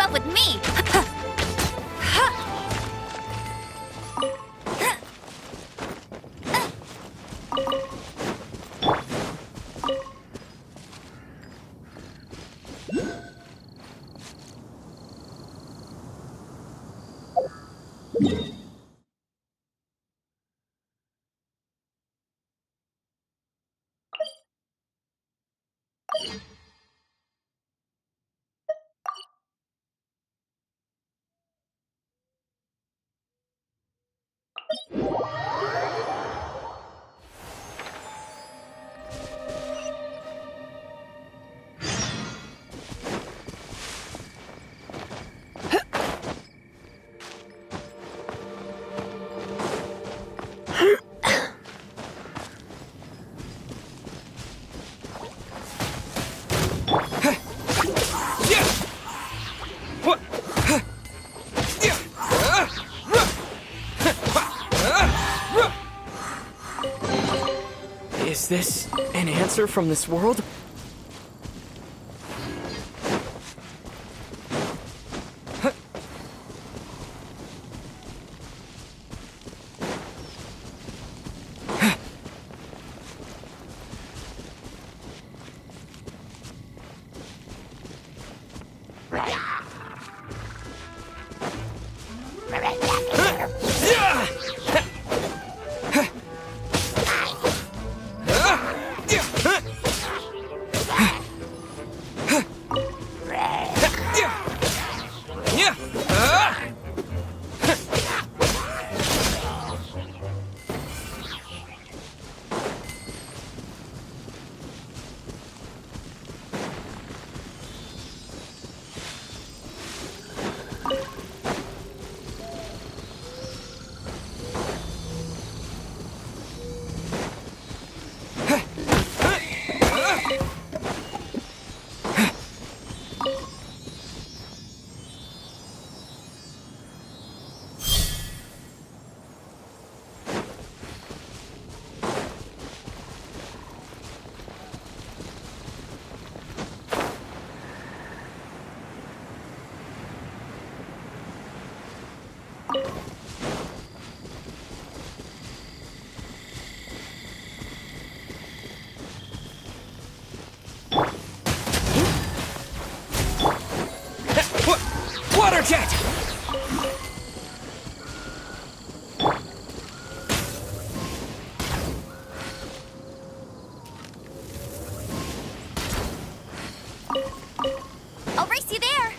up with me! Is this an answer from this world? Water jet! I'll race you there!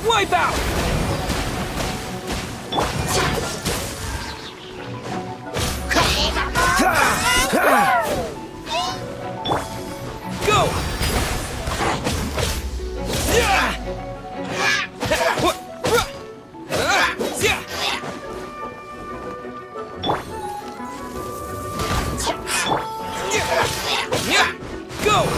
Wipe out! Go! Go!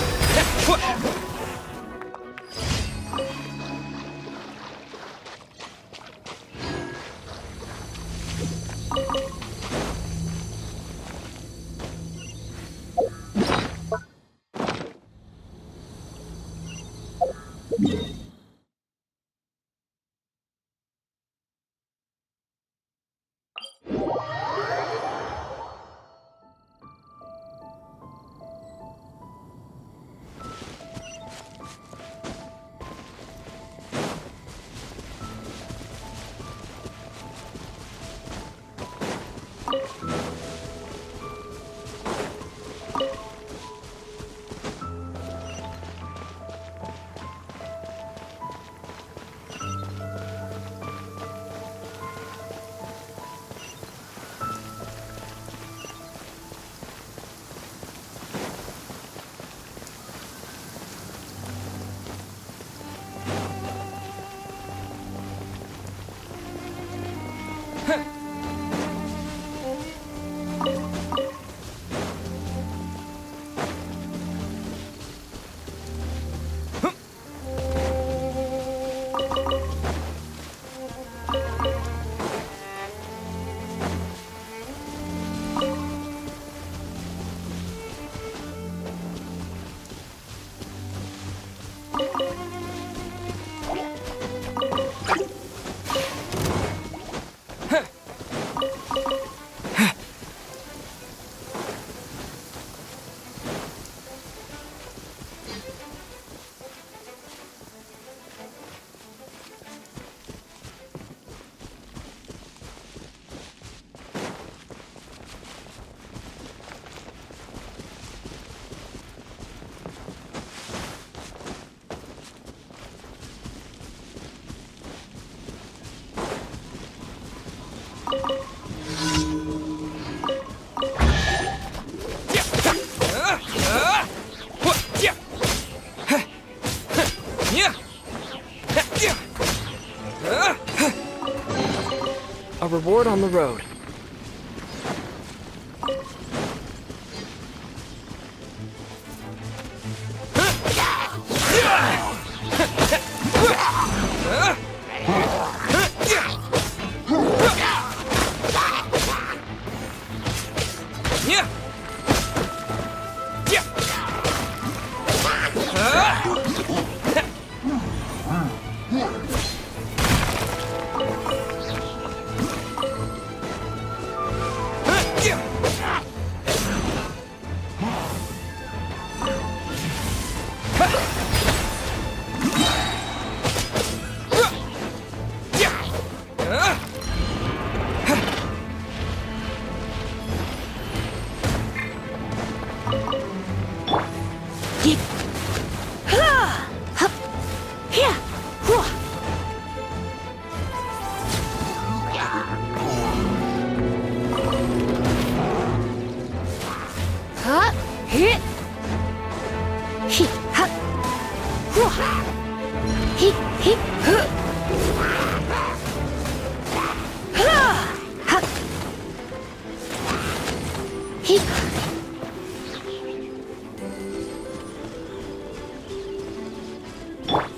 reward on the road.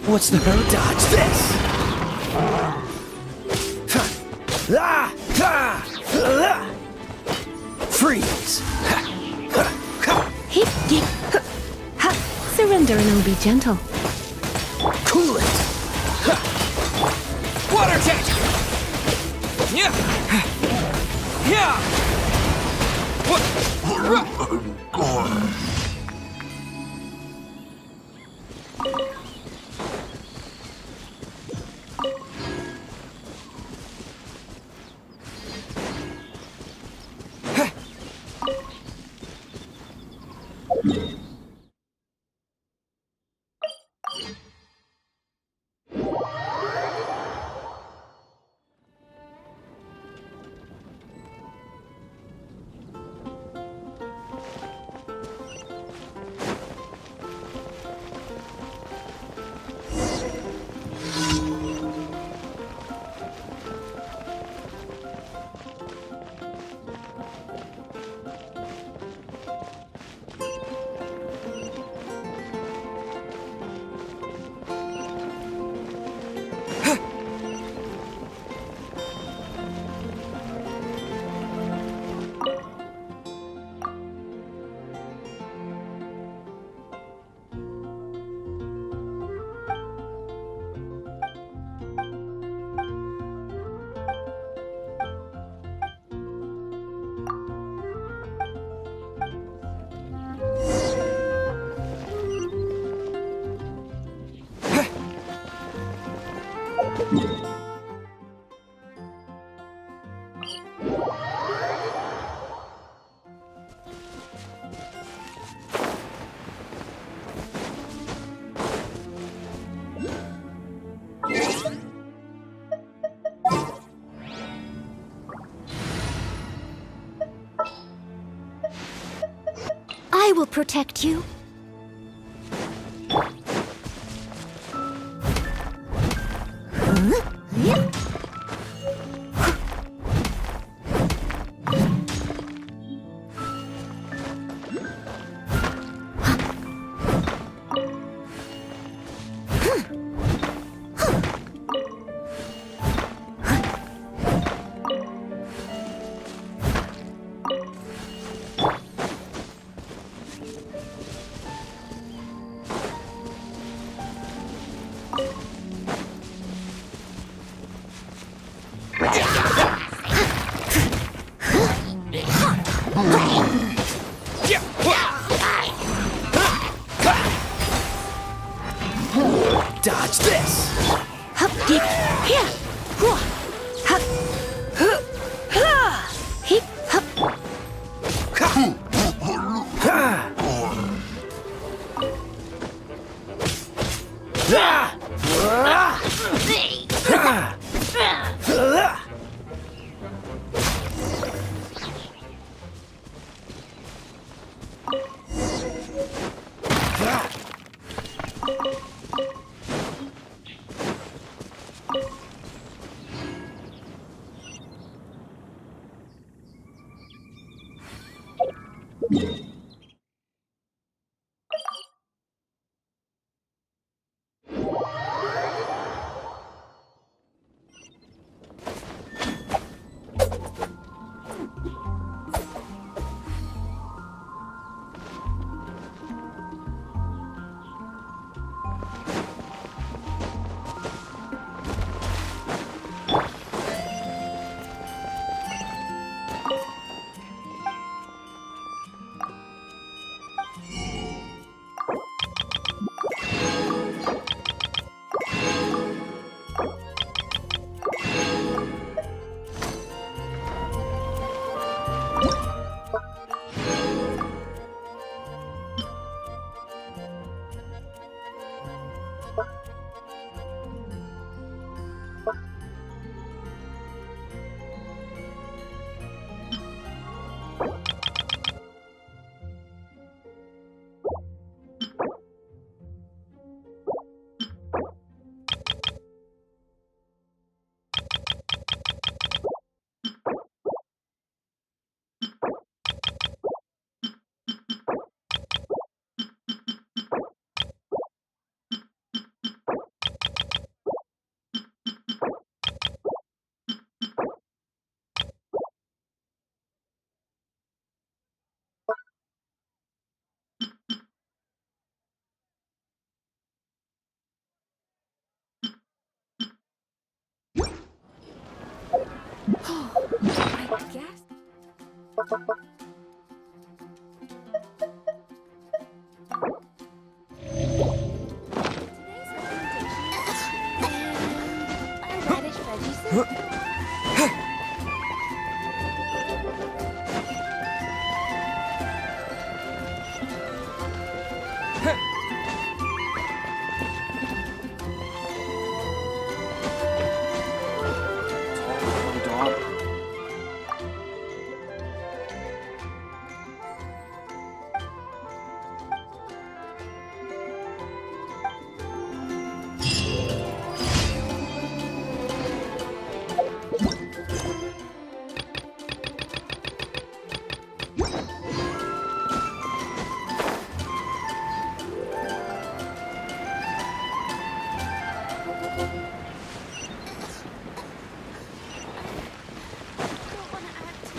What's the hurry? Dodge this! Freeze! Surrender and I'll be gentle. Cool it! Water jet! Yeah! Yeah! I will protect you. Dodge this! I guess. Today's recommendation is a radish veggie soup. Don't wanna add too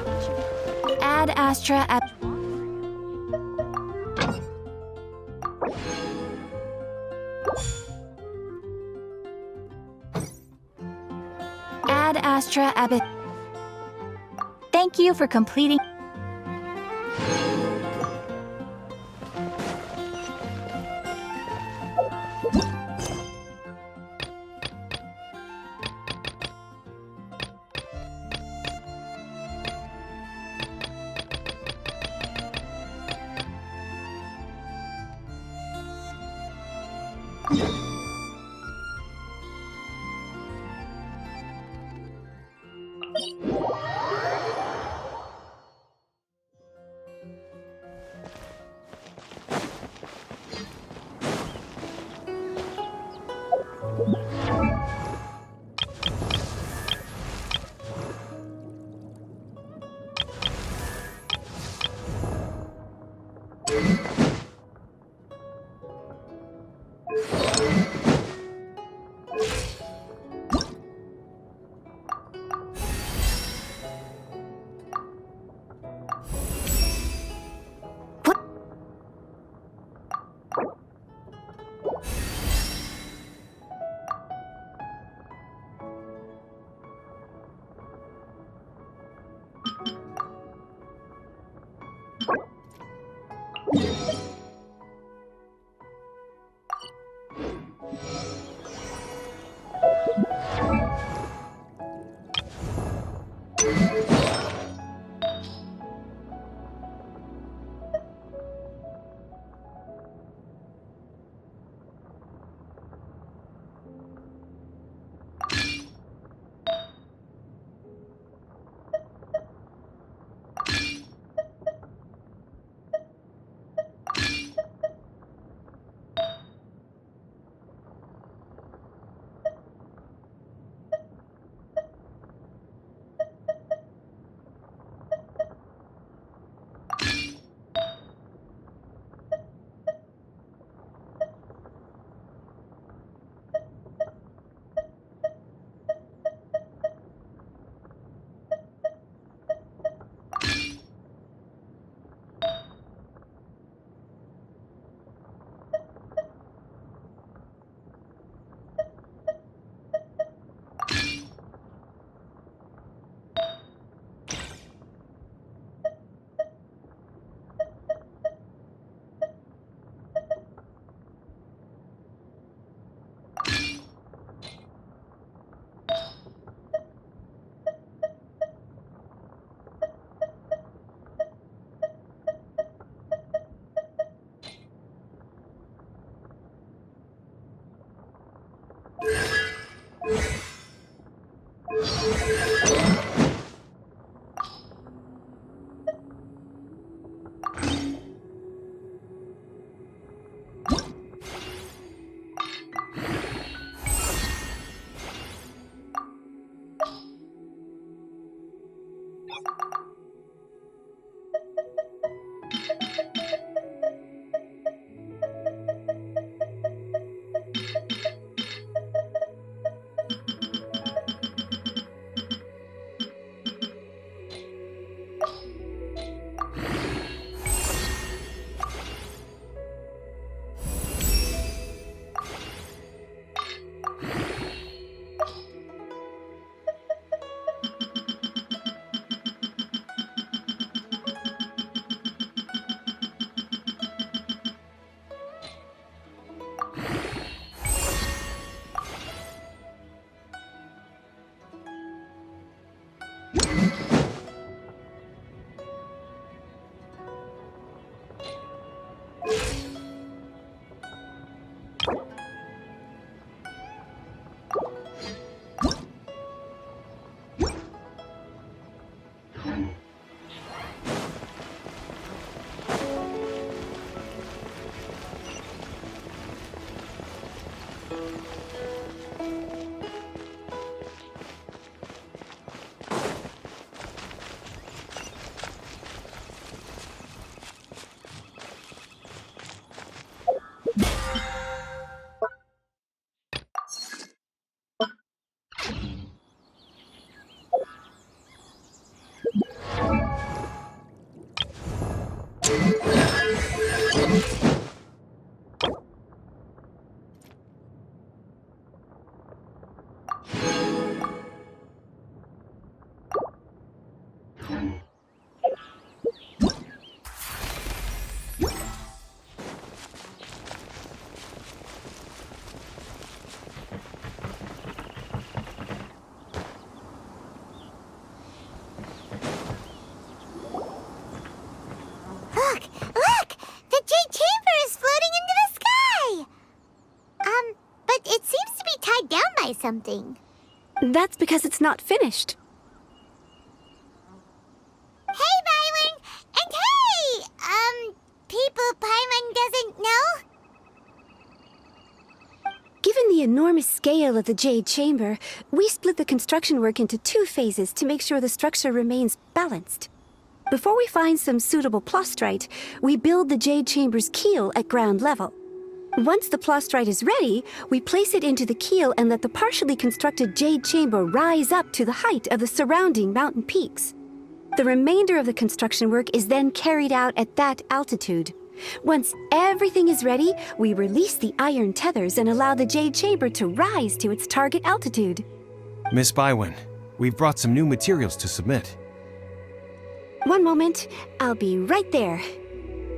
much. Ad Astra ab. Ad Astra ab. Thank you for completing. Look! Look! The Jade Chamber is floating into the sky! But it seems to be tied down by something. That's because it's not finished. Hey, Byron! And hey! People Paimon doesn't know? Given the enormous scale of the Jade Chamber, we split the construction work into 2 phases to make sure the structure remains balanced. Before we find some suitable plastrite, we build the Jade Chamber's keel at ground level. Once the plastrite is ready, we place it into the keel and let the partially constructed Jade Chamber rise up to the height of the surrounding mountain peaks. The remainder of the construction work is then carried out at that altitude. Once everything is ready, we release the iron tethers and allow the Jade Chamber to rise to its target altitude. Miss Bywin, we've brought some new materials to submit. One moment, I'll be right there.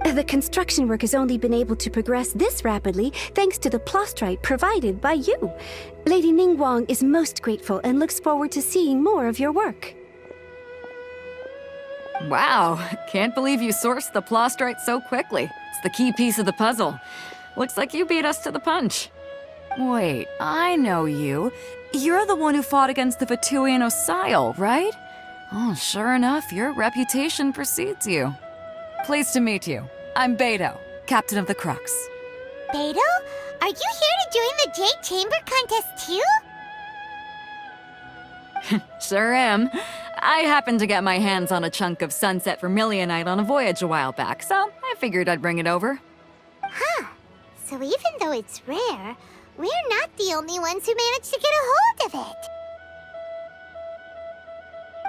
The construction work has only been able to progress this rapidly thanks to the plastrite provided by you. Lady Ningguang is most grateful and looks forward to seeing more of your work. Wow, can't believe you sourced the plastrite so quickly. It's the key piece of the puzzle. Looks like you beat us to the punch. Wait, I know you. You're the one who fought against the Vatuian Osile, right? Oh, sure enough, your reputation precedes you. Pleased to meet you. I'm Beto, captain of the Crux. Beto? Are you here to join the Jade Chamber contest too? Sure am. I happened to get my hands on a chunk of sunset vermilionite on a voyage a while back, so I figured I'd bring it over. Huh. So even though it's rare, we're not the only ones who managed to get a hold of it.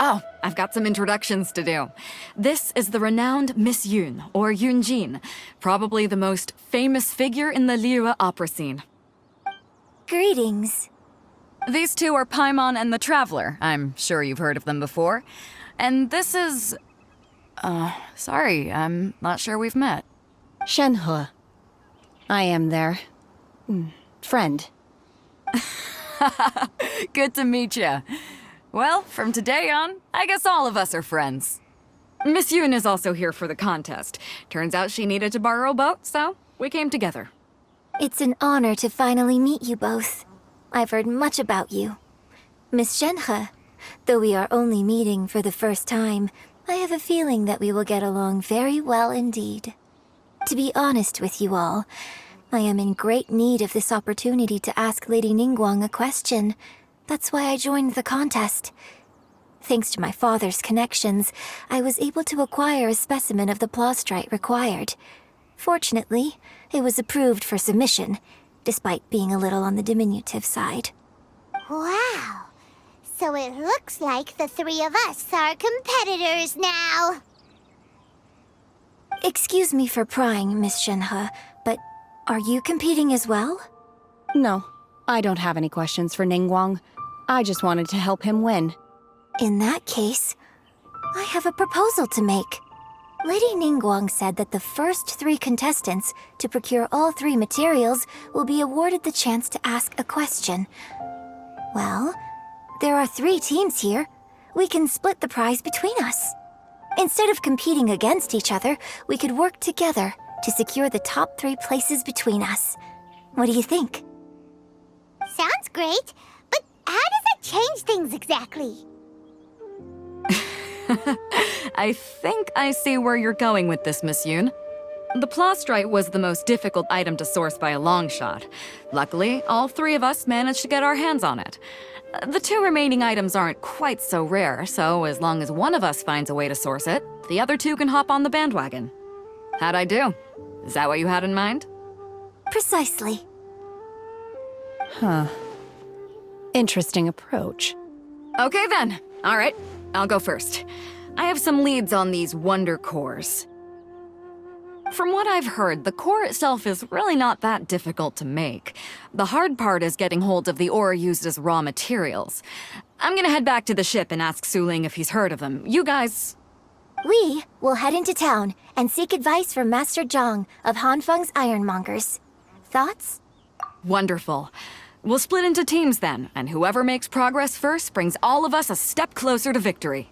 Oh, I've got some introductions to do. This is the renowned Miss Yun, or Yunjin, probably the most famous figure in the Liyue opera scene. Greetings. These two are Paimon and the Traveler. I'm sure you've heard of them before. And this is... sorry, I'm not sure we've met. Shenhe. I am their... friend. Good to meet you. Well, from today on, I guess all of us are friends. Miss Yun is also here for the contest. Turns out she needed to borrow a boat, so we came together. It's an honor to finally meet you both. I've heard much about you. Miss Shenhe, though we are only meeting for the first time, I have a feeling that we will get along very well indeed. To be honest with you all, I am in great need of this opportunity to ask Lady Ningguang a question. That's why I joined the contest. Thanks to my father's connections, I was able to acquire a specimen of the plastrite required. Fortunately, it was approved for submission, despite being a little on the diminutive side. Wow. So it looks like the three of us are competitors now. Excuse me for prying, Miss Shenhe, but are you competing as well? No, I don't have any questions for Ningguang. I just wanted to help him win. In that case, I have a proposal to make. Lady Ningguang said that the first 3 contestants to procure all 3 materials will be awarded the chance to ask a question. Well, there are 3 teams here. We can split the prize between us. Instead of competing against each other, we could work together to secure the top 3 places between us. What do you think? Sounds great, but how does that change things exactly? I think I see where you're going with this, Miss Yoon. The plastrite was the most difficult item to source by a long shot. Luckily, all 3 of us managed to get our hands on it. The 2 remaining items aren't quite so rare, so as long as one of us finds a way to source it, the other 2 can hop on the bandwagon. How'd I do? Is that what you had in mind? Precisely. Huh. Interesting approach. Okay then. All right, I'll go first. I have some leads on these wonder cores. From what I've heard, the core itself is really not that difficult to make. The hard part is getting hold of the ore used as raw materials. I'm gonna head back to the ship and ask Suling if he's heard of them. You guys... We will head into town and seek advice from Master Zhang of Hanfeng's Ironmongers. Thoughts? Wonderful. We'll split into teams then, and whoever makes progress first brings all of us a step closer to victory.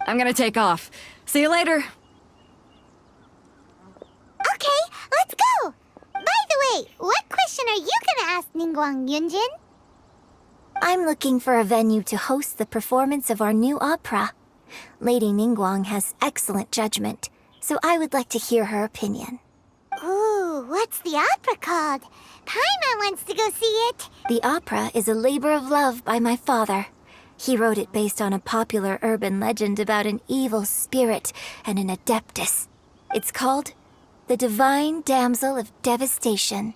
I'm gonna take off. See you later. Okay, let's go! By the way, what question are you gonna ask Ningguang, Yunjin? I'm looking for a venue to host the performance of our new opera. Lady Ningguang has excellent judgment, so I would like to hear her opinion. Ooh, what's the opera called? Paimon wants to go see it. The opera is a labor of love by my father. He wrote it based on a popular urban legend about an evil spirit and an adeptus. It's called The Divine Damsel of Devastation.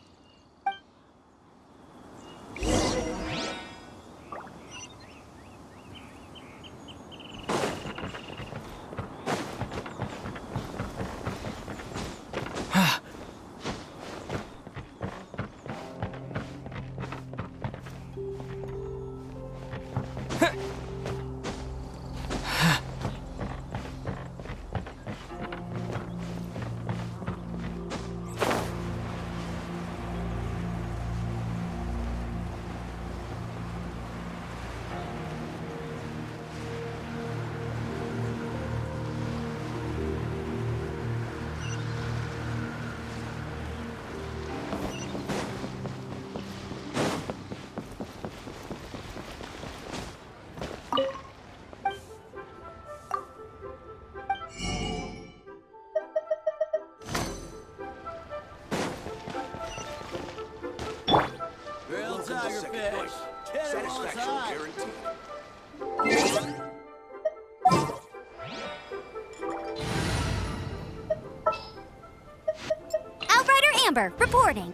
Outrider Amber, reporting.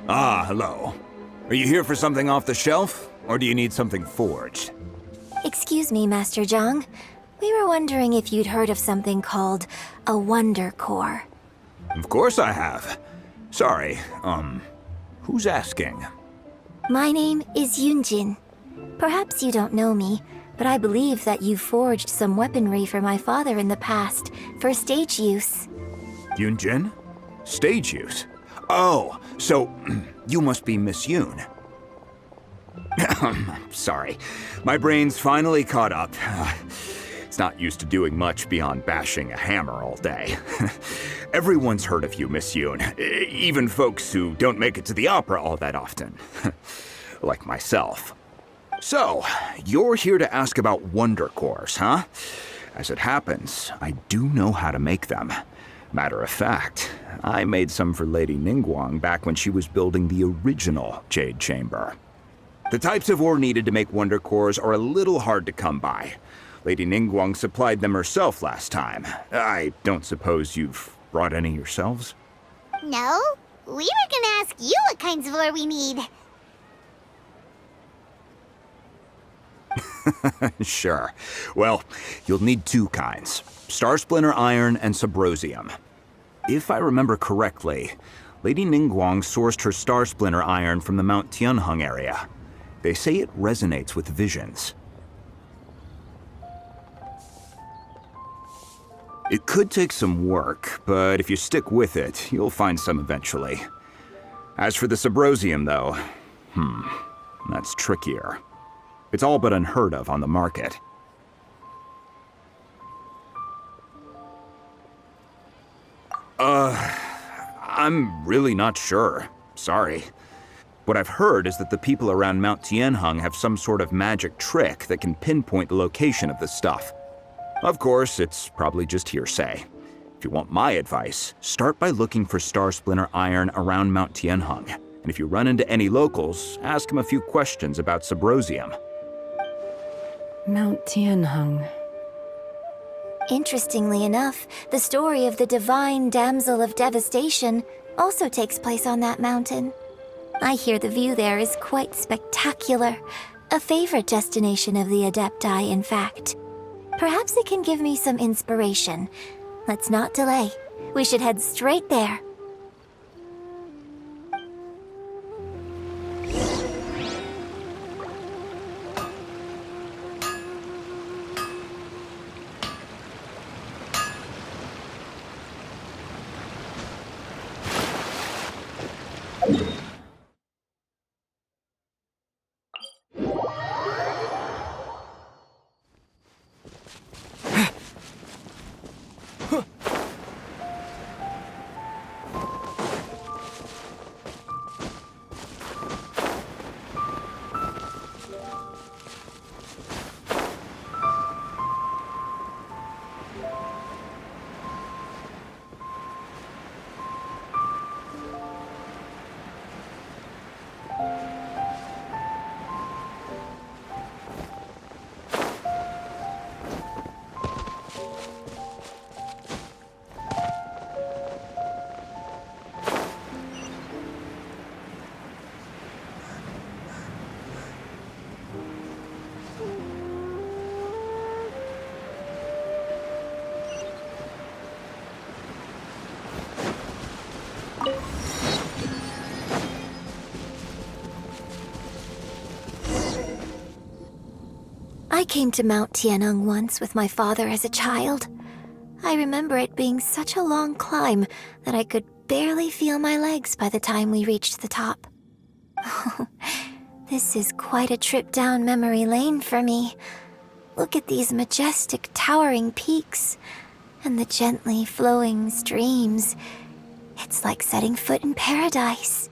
Ah, hello. Are you here for something off the shelf, or do you need something forged? Excuse me, Master Zhang. We were wondering if you'd heard of something called a Wonder Core. Of course I have. Sorry, who's asking? My name is Yunjin. Perhaps you don't know me, but I believe that you forged some weaponry for my father in the past for stage use. Yunjin? Stage use? Oh, so you must be Miss Yoon. Sorry, my brain's finally caught up. It's not used to doing much beyond bashing a hammer all day. Everyone's heard of you, Miss Yoon, even folks who don't make it to the opera all that often. Like myself. So, you're here to ask about Wonder Cores, huh? As it happens, I do know how to make them. Matter of fact, I made some for Lady Ningguang back when she was building the original Jade Chamber. The types of ore needed to make Wonder Cores are a little hard to come by. Lady Ningguang supplied them herself last time. I don't suppose you've brought any yourselves? No, we were gonna ask you what kinds of ore we need. Sure. Well, you'll need 2 kinds. Star Splinter Iron and Subrosium. If I remember correctly, Lady Ningguang sourced her Star Splinter iron from the Mount Tianheng area. They say it resonates with visions. It could take some work, but if you stick with it, you'll find some eventually. As for the Subrosium, though, that's trickier. It's all but unheard of on the market. I'm really not sure. Sorry. What I've heard is that the people around Mount Tianheng have some sort of magic trick that can pinpoint the location of the stuff. Of course, it's probably just hearsay. If you want my advice, start by looking for Star Splinter iron around Mount Tianheng. And if you run into any locals, ask them a few questions about Subrosium. Mount Tianheng. Interestingly enough, the story of the divine damsel of devastation also takes place on that mountain. I hear the view there is quite spectacular. A favorite destination of the Adepti, in fact. Perhaps it can give me some inspiration. Let's not delay. We should head straight there. I came to Mount Tianheng once with my father as a child. I remember it being such a long climb that I could barely feel my legs by the time we reached the top. This is quite a trip down memory lane for me. Look at these majestic, towering peaks and the gently flowing streams. It's like setting foot in paradise.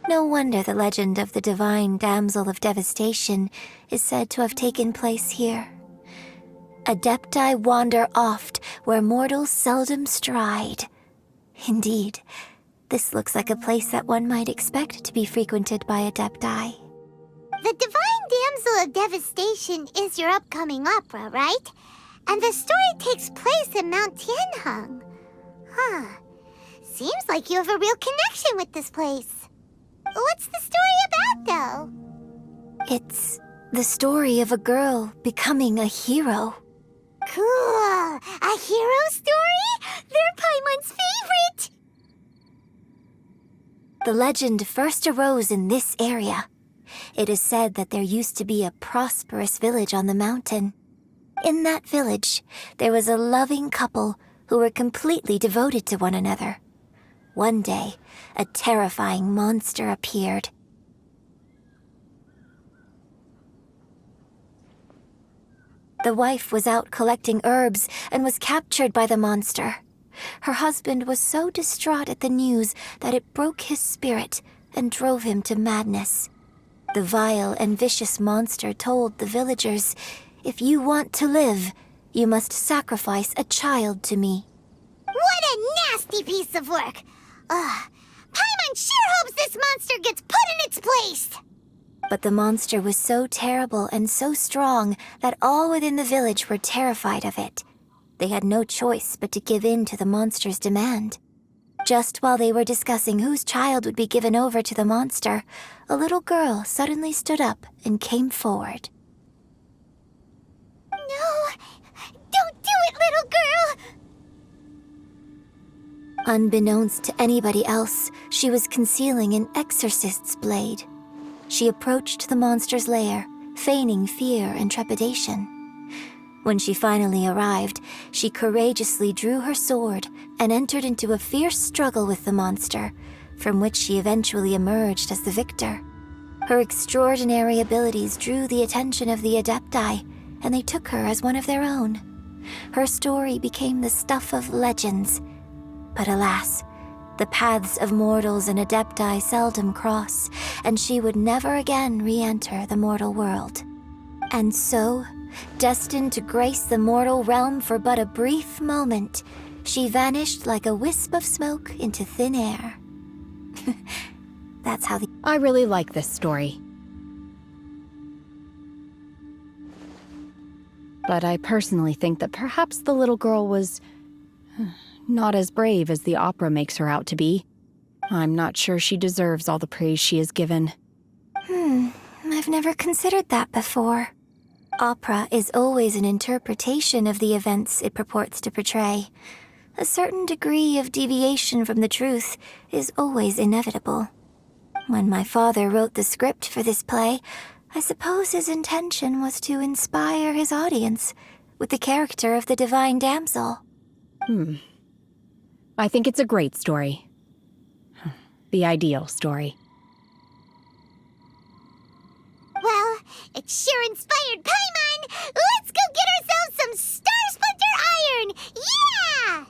No wonder the legend of the divine damsel of devastation is said to have taken place here. Adepti wander oft where mortals seldom stride. Indeed, this looks like a place that one might expect to be frequented by Adepti. The Divine Damsel of Devastation is your upcoming opera, right? And the story takes place in Mount Tianheng. Huh. Seems like you have a real connection with this place. What's the story about, though? It's the story of a girl becoming a hero. Cool. A hero story? They're Paimon's favorite! The legend first arose in this area. It is said that there used to be a prosperous village on the mountain. In that village, there was a loving couple who were completely devoted to one another. One day, a terrifying monster appeared. The wife was out collecting herbs and was captured by the monster. Her husband was so distraught at the news that it broke his spirit and drove him to madness. The vile and vicious monster told the villagers, "If you want to live, you must sacrifice a child to me." What a nasty piece of work! Paimon sure hopes this monster gets put in its place! But the monster was so terrible and so strong that all within the village were terrified of it. They had no choice but to give in to the monster's demand. Just while they were discussing whose child would be given over to the monster, a little girl suddenly stood up and came forward. No! Don't do it, little girl! Unbeknownst to anybody else, she was concealing an exorcist's blade. She approached the monster's lair, feigning fear and trepidation. When she finally arrived, she courageously drew her sword and entered into a fierce struggle with the monster, from which she eventually emerged as the victor. Her extraordinary abilities drew the attention of the Adepti, and they took her as one of their own. Her story became the stuff of legends. But alas, the paths of mortals and Adepti seldom cross, and she would never again re-enter the mortal world. And so, destined to grace the mortal realm for but a brief moment, she vanished like a wisp of smoke into thin air. That's how the... I really like this story. But I personally think that perhaps the little girl was not as brave as the opera makes her out to be. I'm not sure she deserves all the praise she is given. I've never considered that before. Opera is always an interpretation of the events it purports to portray. A certain degree of deviation from the truth is always inevitable. When my father wrote the script for this play, I suppose his intention was to inspire his audience with the character of the divine damsel. I think it's a great story. The ideal story. Well, it sure inspired Paimon! Let's go get ourselves some Star Splinter Iron! Yeah!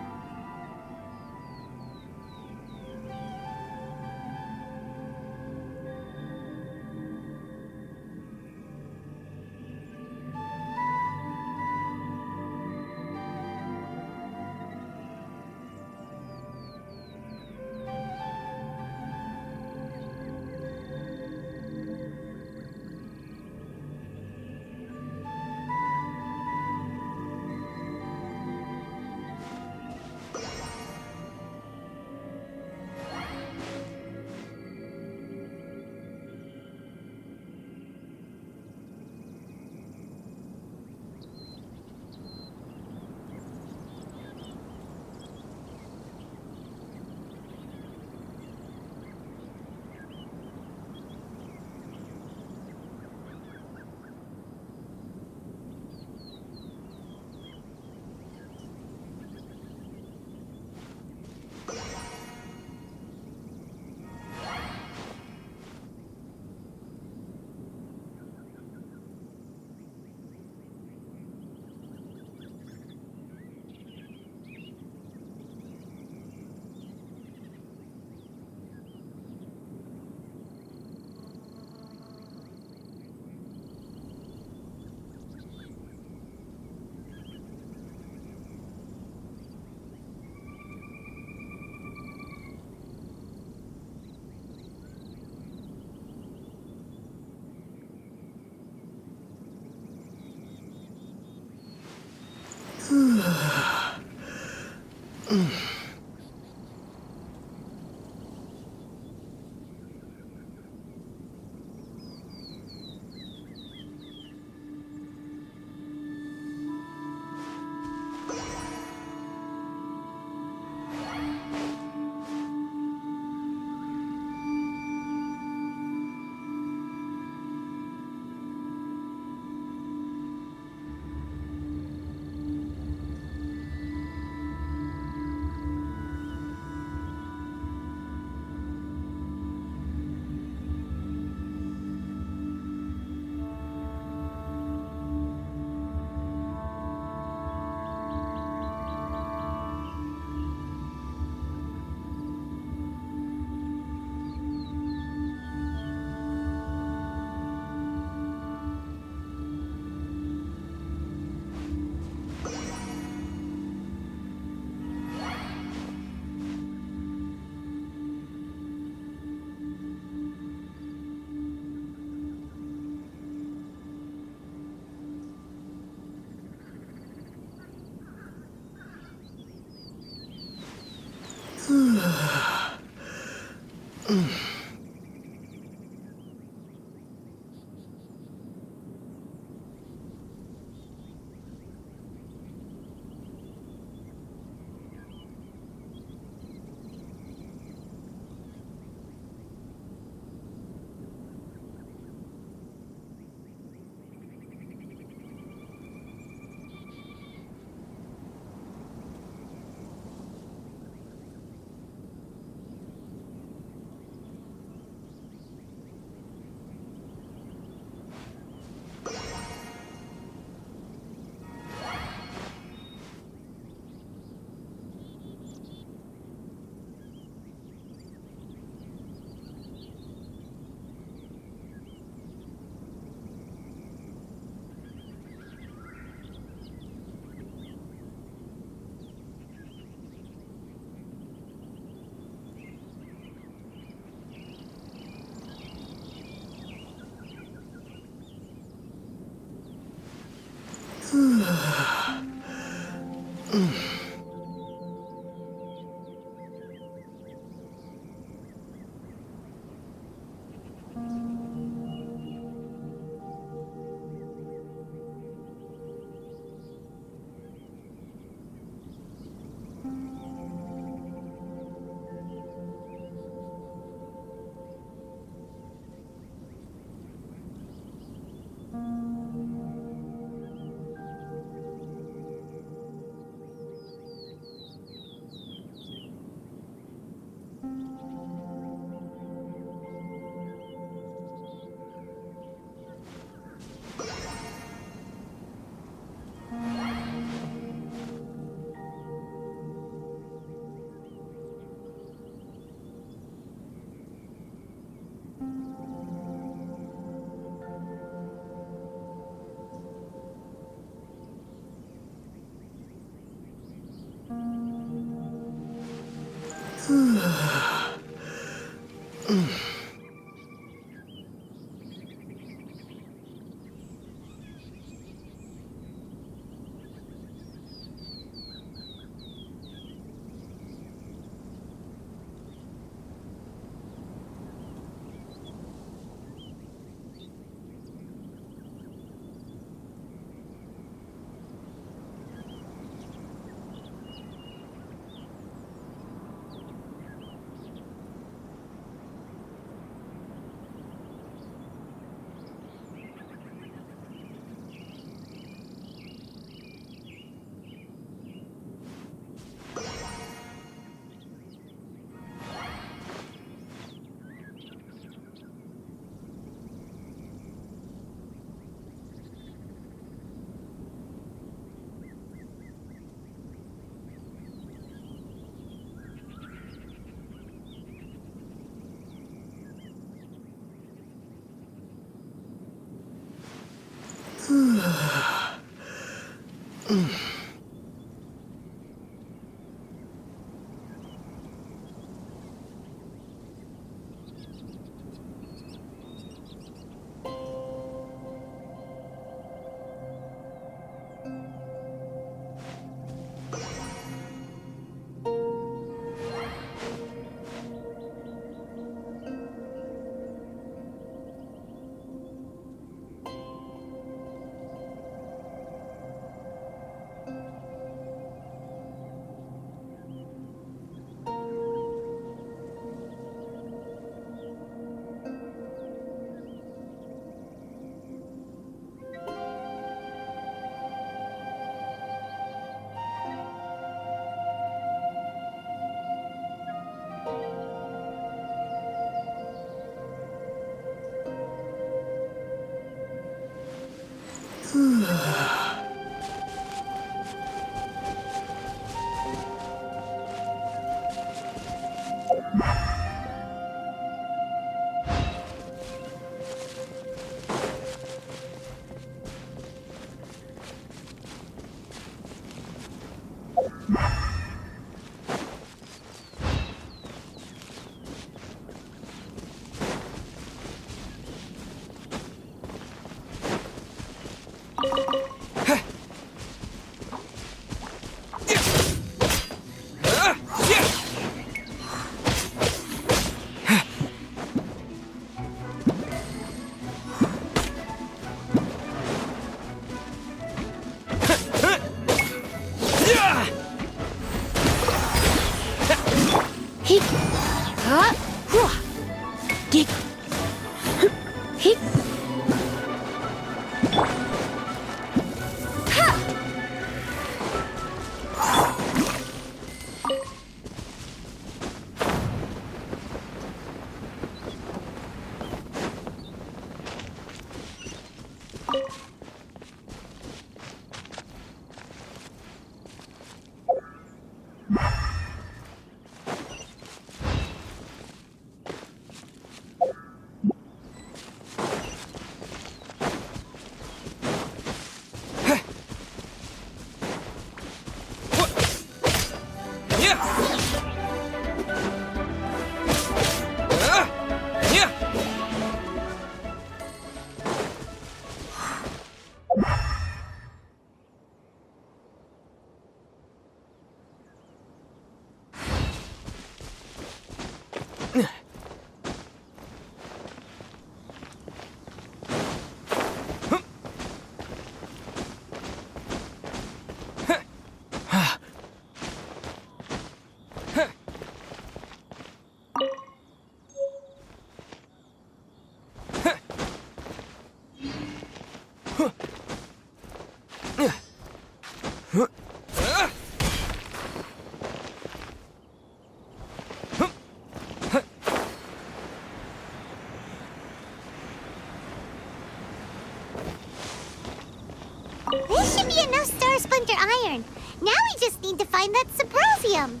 This should be enough Star Splinter Iron. Now we just need to find that Symposium.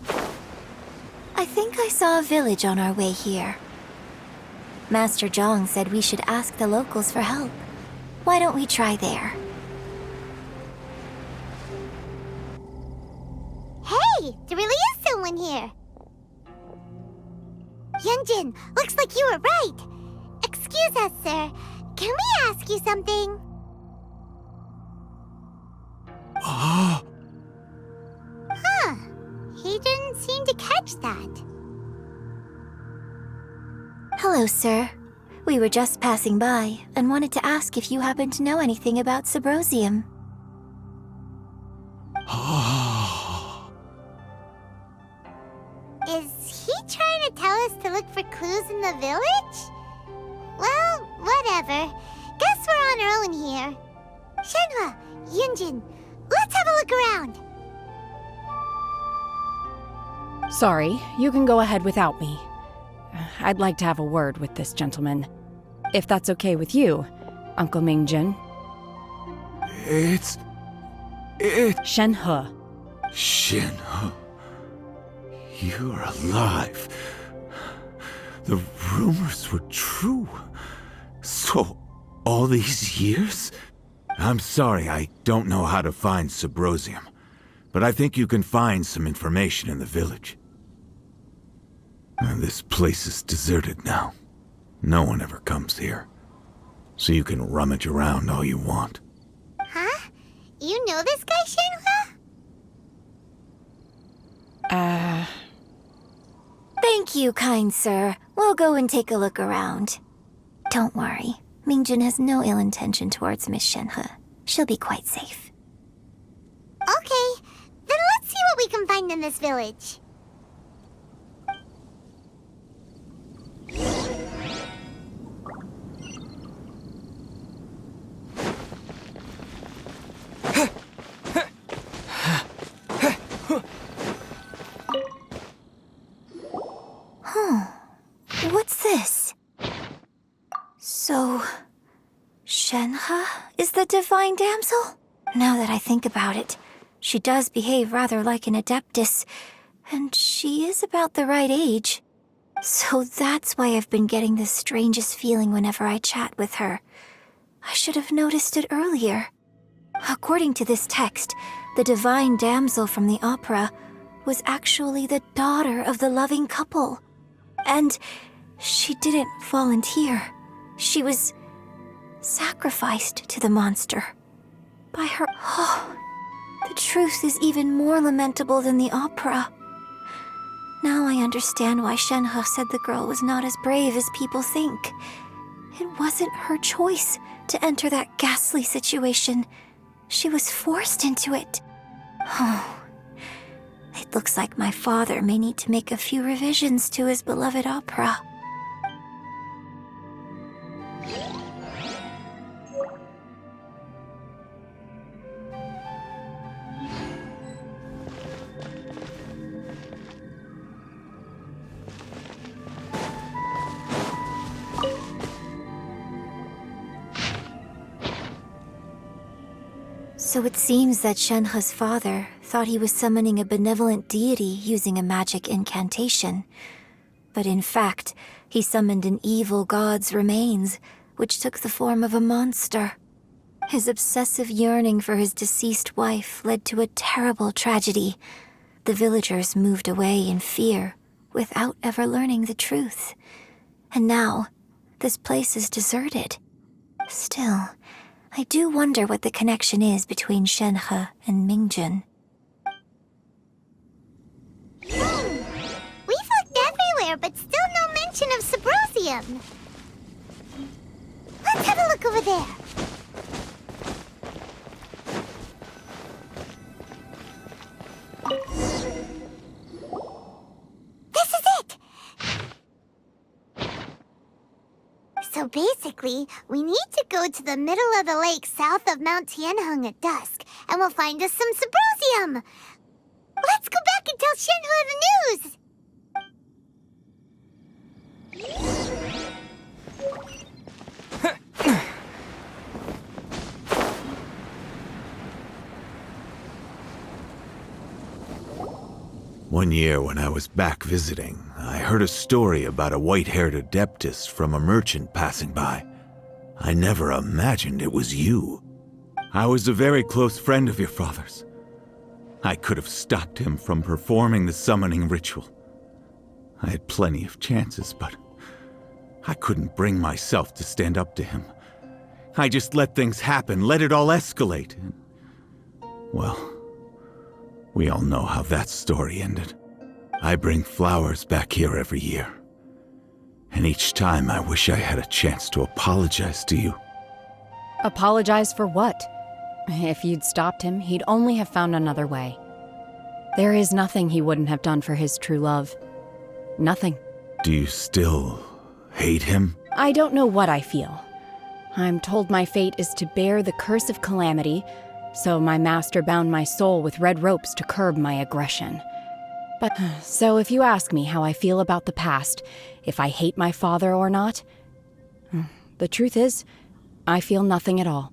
I think I saw a village on our way here. Master Zhang said we should ask the locals for help. Why don't we try there? Hey, there really is someone here. Yunjin, looks like you were right. Excuse us, sir. Can we ask you something? Huh. He didn't seem to catch that. Hello, sir. We were just passing by and wanted to ask if you happen to know anything about Subrosium. Is he trying to tell us to look for clues in the village? Well, whatever. Guess we're on our own here. Shenhua, Yunjin, let's have a look around. Sorry, you can go ahead without me. I'd like to have a word with this gentleman. If that's okay with you, Uncle Mingjin. It's Shenhe. Shenhe. You're alive. The rumors were true. So, all these years? I'm sorry, I don't know how to find Subrosium, but I think you can find some information in the village. And this place is deserted now. No one ever comes here. So you can rummage around all you want. Huh? You know this guy, Shenhua? Thank you, kind sir. We'll go and take a look around. Don't worry. Mingjin has no ill intention towards Miss Shenhe. She'll be quite safe. Okay, then let's see what we can find in this village. What's this? So, Shenhe is the divine damsel? Now that I think about it, she does behave rather like an adeptus, and she is about the right age. So that's why I've been getting the strangest feeling whenever I chat with her. I should have noticed it earlier. According to this text, the divine damsel from the opera was actually the daughter of the loving couple. And she didn't volunteer. She was sacrificed to the monster by her. Oh, the truth is even more lamentable than the opera. Now I understand why Shenhe said the girl was not as brave as people think. It wasn't her choice to enter that ghastly situation. She was forced into it. Oh, it looks like my father may need to make a few revisions to his beloved opera. So it seems that Shenhe's father thought he was summoning a benevolent deity using a magic incantation. But in fact, he summoned an evil god's remains, which took the form of a monster. His obsessive yearning for his deceased wife led to a terrible tragedy. The villagers moved away in fear, without ever learning the truth. And now, this place is deserted. Still, I do wonder what the connection is between Shenhe and Mingjin. We've looked everywhere, but still no mention of Subrosium. Let's have a look over there. This is it! So basically, we need to go to the middle of the lake south of Mount Tianheng at dusk, and we'll find us some Subrosium! Let's go back and tell Shenhua the news! One year when I was back visiting, I heard a story about a white-haired adeptus from a merchant passing by. I never imagined it was you. I was a very close friend of your father's. I could have stopped him from performing the summoning ritual. I had plenty of chances, but I couldn't bring myself to stand up to him. I just let things happen, let it all escalate. And, well, we all know how that story ended. I bring flowers back here every year. And each time I wish I had a chance to apologize to you. Apologize for what? If you'd stopped him, he'd only have found another way. There is nothing he wouldn't have done for his true love. Nothing. Do you still hate him? I don't know what I feel. I'm told my fate is to bear the curse of calamity, so my master bound my soul with red ropes to curb my aggression. But, so if you ask me how I feel about the past, if I hate my father or not, the truth is, I feel nothing at all.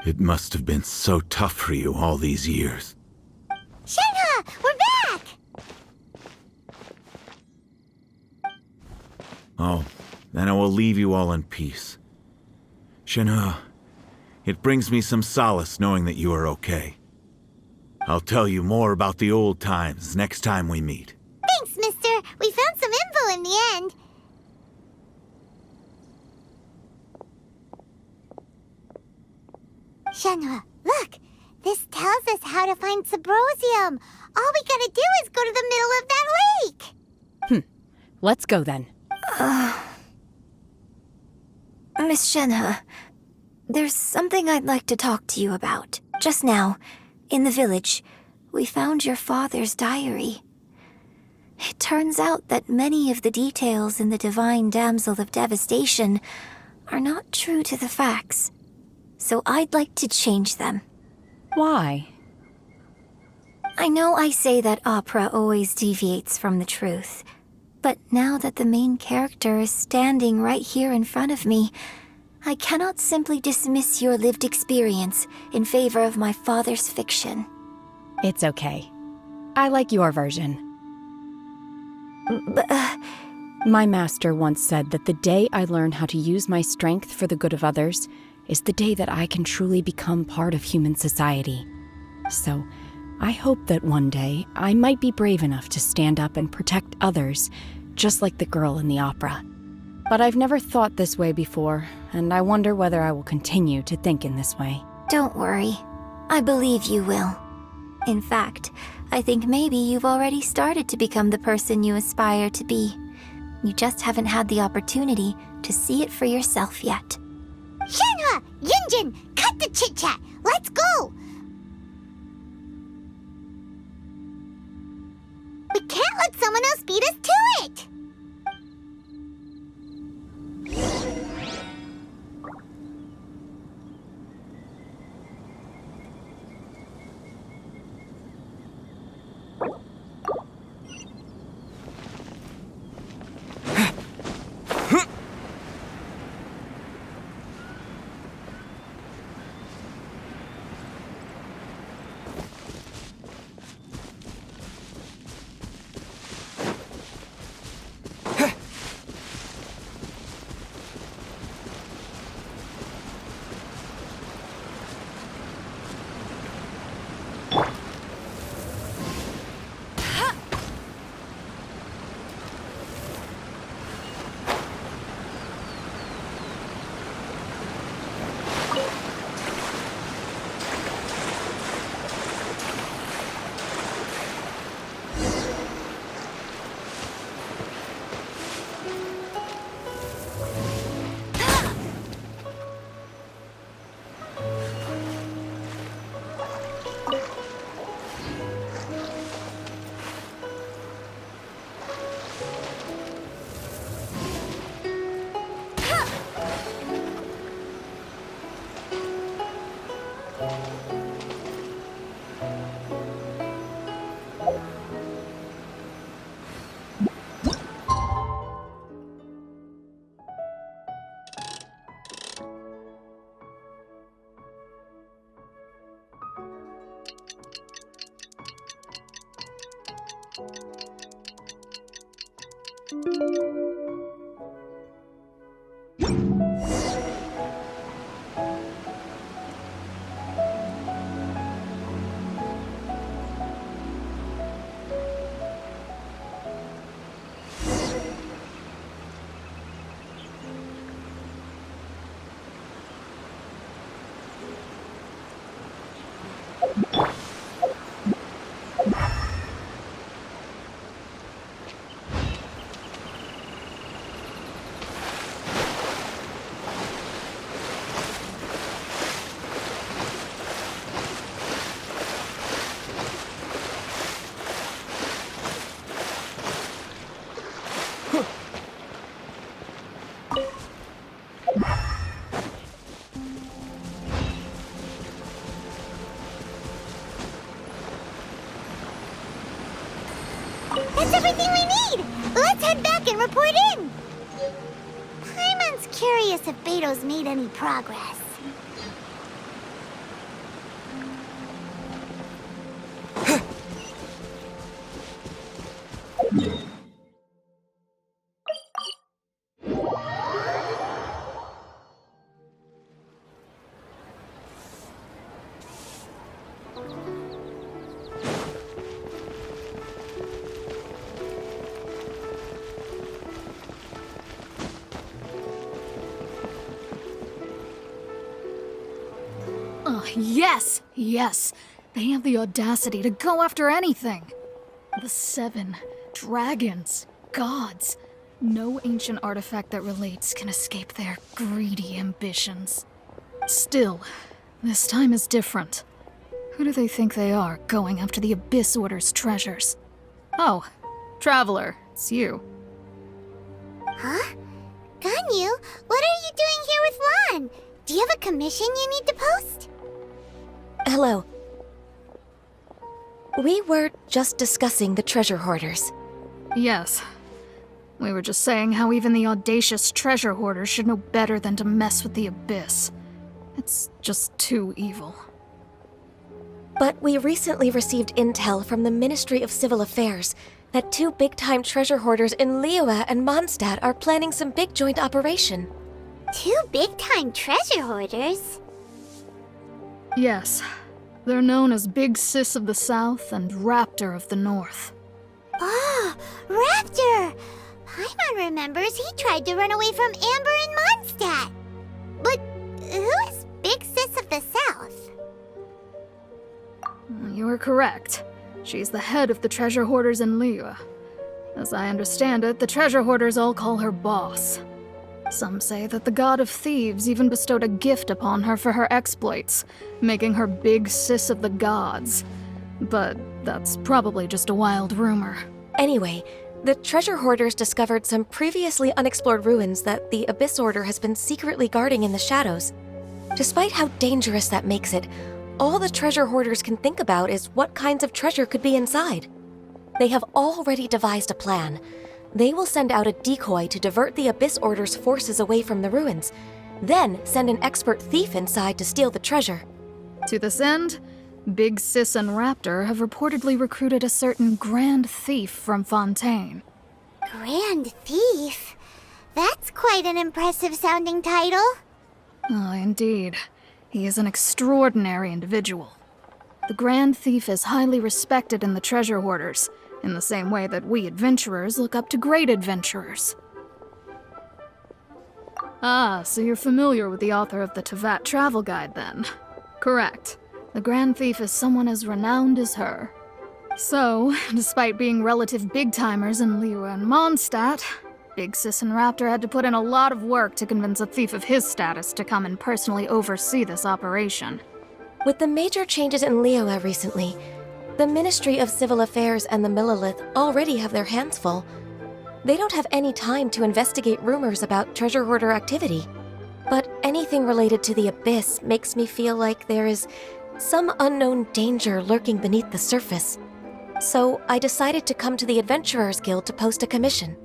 It must have been so tough for you all these years. Shenhe, we're back! Oh, then I will leave you all in peace. Shenhe, it brings me some solace knowing that you are okay. I'll tell you more about the old times next time we meet. Thanks, mister. We found some info in the end. Shenhe, look. This tells us how to find Subrosium. All we gotta do is go to the middle of that lake. Let's go then. Miss Shenhe, there's something I'd like to talk to you about. Just now, in the village, we found your father's diary. It turns out that many of the details in the Divine Damsel of Devastation are not true to the facts. So I'd like to change them. Why? I know I say that opera always deviates from the truth, but now that the main character is standing right here in front of me, I cannot simply dismiss your lived experience in favor of my father's fiction. It's okay. I like your version. But, My master once said that the day I learn how to use my strength for the good of others is the day that I can truly become part of human society. So, I hope that one day I might be brave enough to stand up and protect others, just like the girl in the opera. But I've never thought this way before, and I wonder whether I will continue to think in this way. don't worry. I believe you will. In fact, I think maybe you've already started to become the person you aspire to be. You just haven't had the opportunity to see it for yourself yet. Shenhe! Yunjin! Cut the chit-chat! Let's go! We can't let someone else beat us to it! That's everything we need! Let's head back and report in! Paimon's curious if Beto's made any progress. Yes! Yes! They have the audacity to go after anything! The 7 dragons, gods. No ancient artifact that relates can escape their greedy ambitions. Still, this time is different. Who do they think they are, going after the Abyss Order's treasures? Oh, Traveler, it's you. Huh? Ganyu, what are you doing here with Lon? Do you have a commission you need to post? Hello. We were just discussing the treasure hoarders. Yes. We were just saying how even the audacious treasure hoarders should know better than to mess with the Abyss. It's just too evil. But we recently received intel from the Ministry of Civil Affairs that 2 big-time treasure hoarders in Liyue and Mondstadt are planning some big joint operation. 2 big-time treasure hoarders? Yes. They're known as Big Sis of the South and Raptor of the North. Oh, Raptor! Paimon remembers he tried to run away from Amber in Mondstadt. But who is Big Sis of the South? You are correct. She's the head of the treasure hoarders in Liyue. As I understand it, the treasure hoarders all call her boss. Some say that the god of thieves even bestowed a gift upon her for her exploits, making her Big Sis of the gods. But that's probably just a wild rumor. Anyway, the treasure hoarders discovered some previously unexplored ruins that the Abyss Order has been secretly guarding in the shadows. Despite how dangerous that makes it, all the treasure hoarders can think about is what kinds of treasure could be inside. They have already devised a plan. They will send out a decoy to divert the Abyss Order's forces away from the ruins, then send an expert thief inside to steal the treasure. To this end, Big Sis and Raptor have reportedly recruited a certain Grand Thief from Fontaine. Grand Thief? That's quite an impressive sounding title. Oh, indeed. He is an extraordinary individual. The Grand Thief is highly respected in the treasure hoarders, in the same way that we adventurers look up to great adventurers. Ah, so you're familiar with the author of the Tevat Travel Guide, then? Correct. The Grand Thief is someone as renowned as her. So, despite being relative big-timers in Liyue and Mondstadt, Big Sis and Raptor had to put in a lot of work to convince a thief of his status to come and personally oversee this operation. With the major changes in Liyue recently, the Ministry of Civil Affairs and the Millelith already have their hands full. They don't have any time to investigate rumors about treasure hoarder activity. But anything related to the Abyss makes me feel like there is some unknown danger lurking beneath the surface. So I decided to come to the Adventurers Guild to post a commission.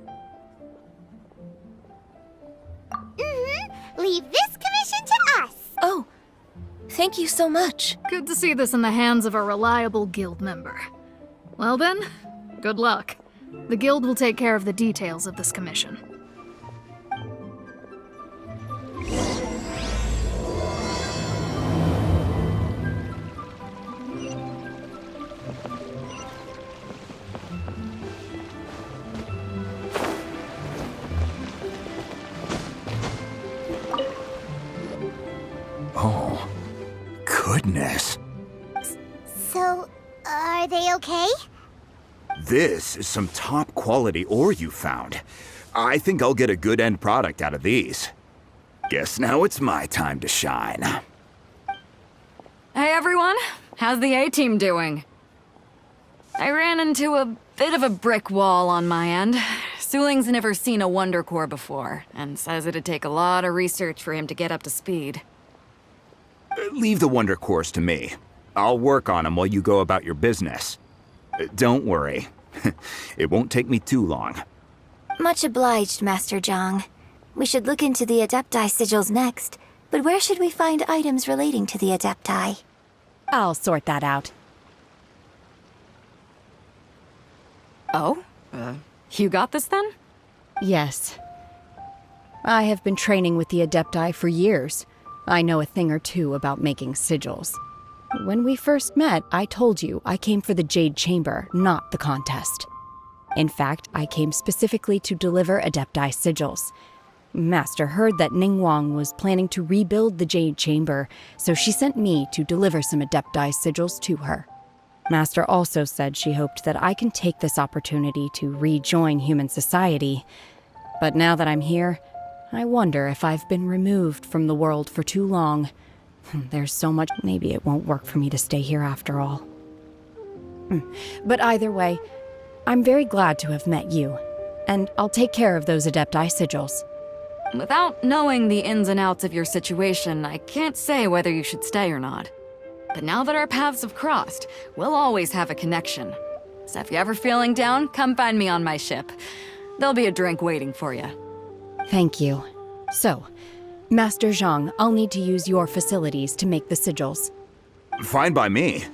Leave this commission to us. Oh, thank you so much. Good to see this in the hands of a reliable guild member. Well then, good luck. The guild will take care of the details of this commission. Oh, goodness. So, are they okay? This is some top quality ore you found. I think I'll get a good end product out of these. Guess now it's my time to shine. Hey everyone, how's the A-team doing? I ran into a bit of a brick wall on my end. Suling's never seen a Wonder Core before, and says it'd take a lot of research for him to get up to speed. Leave the Wonder Cores to me. I'll work on them while you go about your business. Don't worry. It won't take me too long. Much obliged, Master Zhang. We should look into the Adepti sigils next, but where should we find items relating to the Adepti? I'll sort that out. Oh? You got this then? Yes. I have been training with the Adepti for years. I know a thing or two about making sigils. When we first met, I told you I came for the Jade Chamber, not the contest. In fact, I came specifically to deliver Adepti sigils. Master heard that Ningguang was planning to rebuild the Jade Chamber, so she sent me to deliver some Adepti sigils to her. Master also said she hoped that I can take this opportunity to rejoin human society. But now that I'm here, I wonder if I've been removed from the world for too long. There's so much, maybe it won't work for me to stay here after all. But either way, I'm very glad to have met you, and I'll take care of those Adepti sigils. Without knowing the ins and outs of your situation, I can't say whether you should stay or not. But now that our paths have crossed, we'll always have a connection. So if you're ever feeling down, come find me on my ship. There'll be a drink waiting for you. Thank you. So, Master Zhang, I'll need to use your facilities to make the sigils. Fine by me.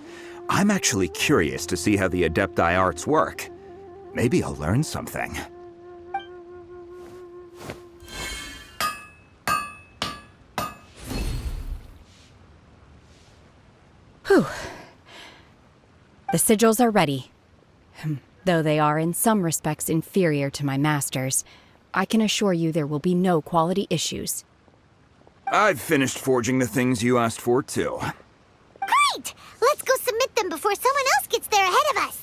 I'm actually curious to see how the Adepti arts work. Maybe I'll learn something. Whew. The sigils are ready. Though they are in some respects inferior to my master's, I can assure you there will be no quality issues. I've finished forging the things you asked for, too. Great! Let's go submit them before someone else gets there ahead of us.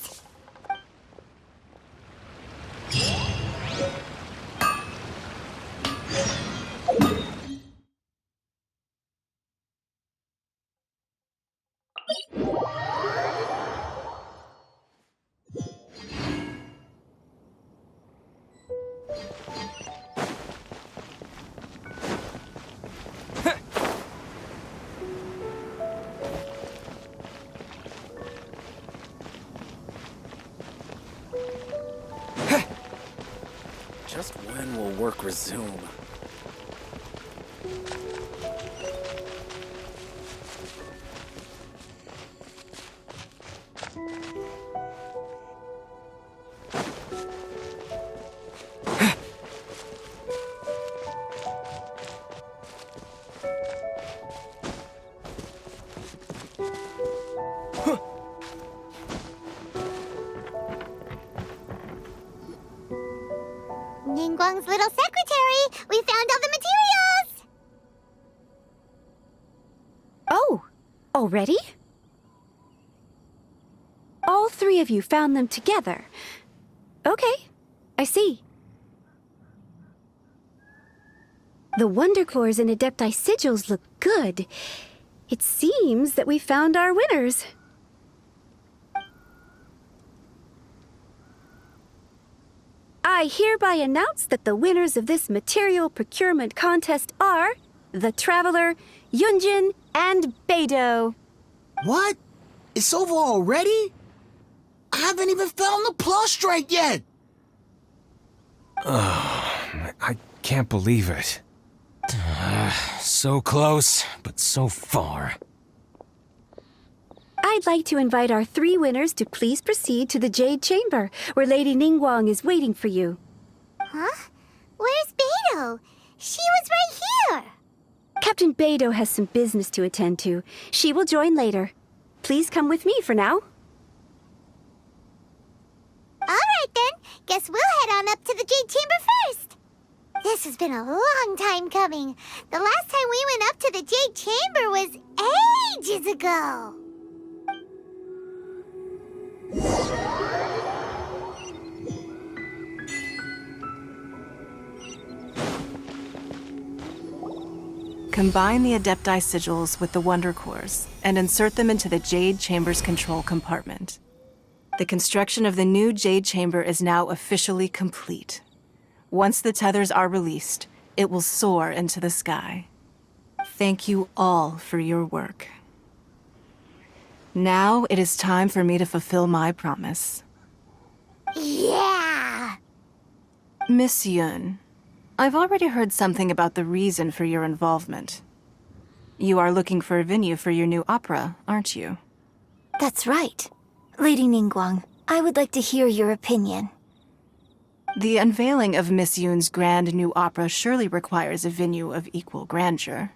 Just when will work resume? Ningguang's little secretary! We found all the materials! Oh, already? All three of you found them together. Okay, I see. The Wonder Cores and Adepti sigils look good. It seems that we found our winners. I hereby announce that the winners of this material procurement contest are the Traveler, Yunjin, and Beidou. What? It's over already? I haven't even found the plustrite yet! I can't believe it. So close, but so far. I I'd like to invite our 3 winners to please proceed to the Jade Chamber, where Lady Ningguang is waiting for you. Huh? Where's Beidou? She was right here. Captain Beidou has some business to attend to. She will join later. Please come with me for now. All right then. Guess we'll head on up to the Jade Chamber first. This has been a long time coming. The last time we went up to the Jade Chamber was ages ago. Combine the Adepti sigils with the Wonder Cores and insert them into the Jade Chamber's control compartment. The construction of the new Jade Chamber is now officially complete. Once the tethers are released, it will soar into the sky. Thank you all for your work. Now it is time for me to fulfill my promise. Yeah! Miss Yun, I've already heard something about the reason for your involvement. You are looking for a venue for your new opera, aren't you? That's right. Lady Ningguang, I would like to hear your opinion. The unveiling of Miss Yun's grand new opera surely requires a venue of equal grandeur.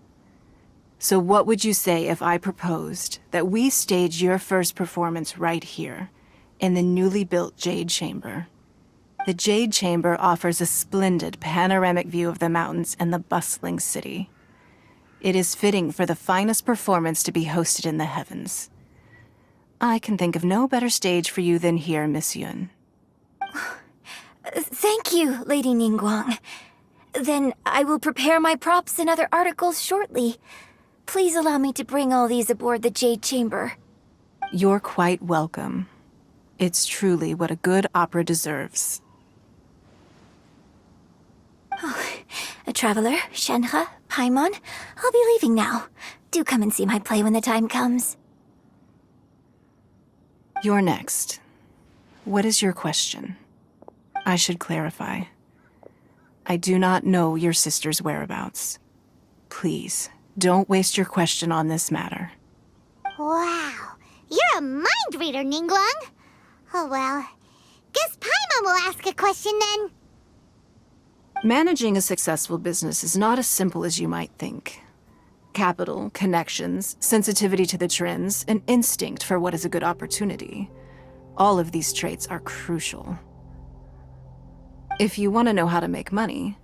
So what would you say if I proposed that we stage your first performance right here, in the newly built Jade Chamber? The Jade Chamber offers a splendid panoramic view of the mountains and the bustling city. It is fitting for the finest performance to be hosted in the heavens. I can think of no better stage for you than here, Miss Yun. Thank you, Lady Ningguang. Then I will prepare my props and other articles shortly. Please allow me to bring all these aboard the Jade Chamber. You're quite welcome. It's truly what a good opera deserves. A traveler, Shenhe, Paimon, I'll be leaving now. Do come and see my play when the time comes. You're next. What is your question? I should clarify. I do not know your sister's whereabouts. Please, don't waste your question on this matter. Wow. You're a mind reader, Ningguang. Oh well. Guess Paimon will ask a question then. Managing a successful business is not as simple as you might think. Capital, connections, sensitivity to the trends, and instinct for what is a good opportunity. All of these traits are crucial. If you want to know how to make money,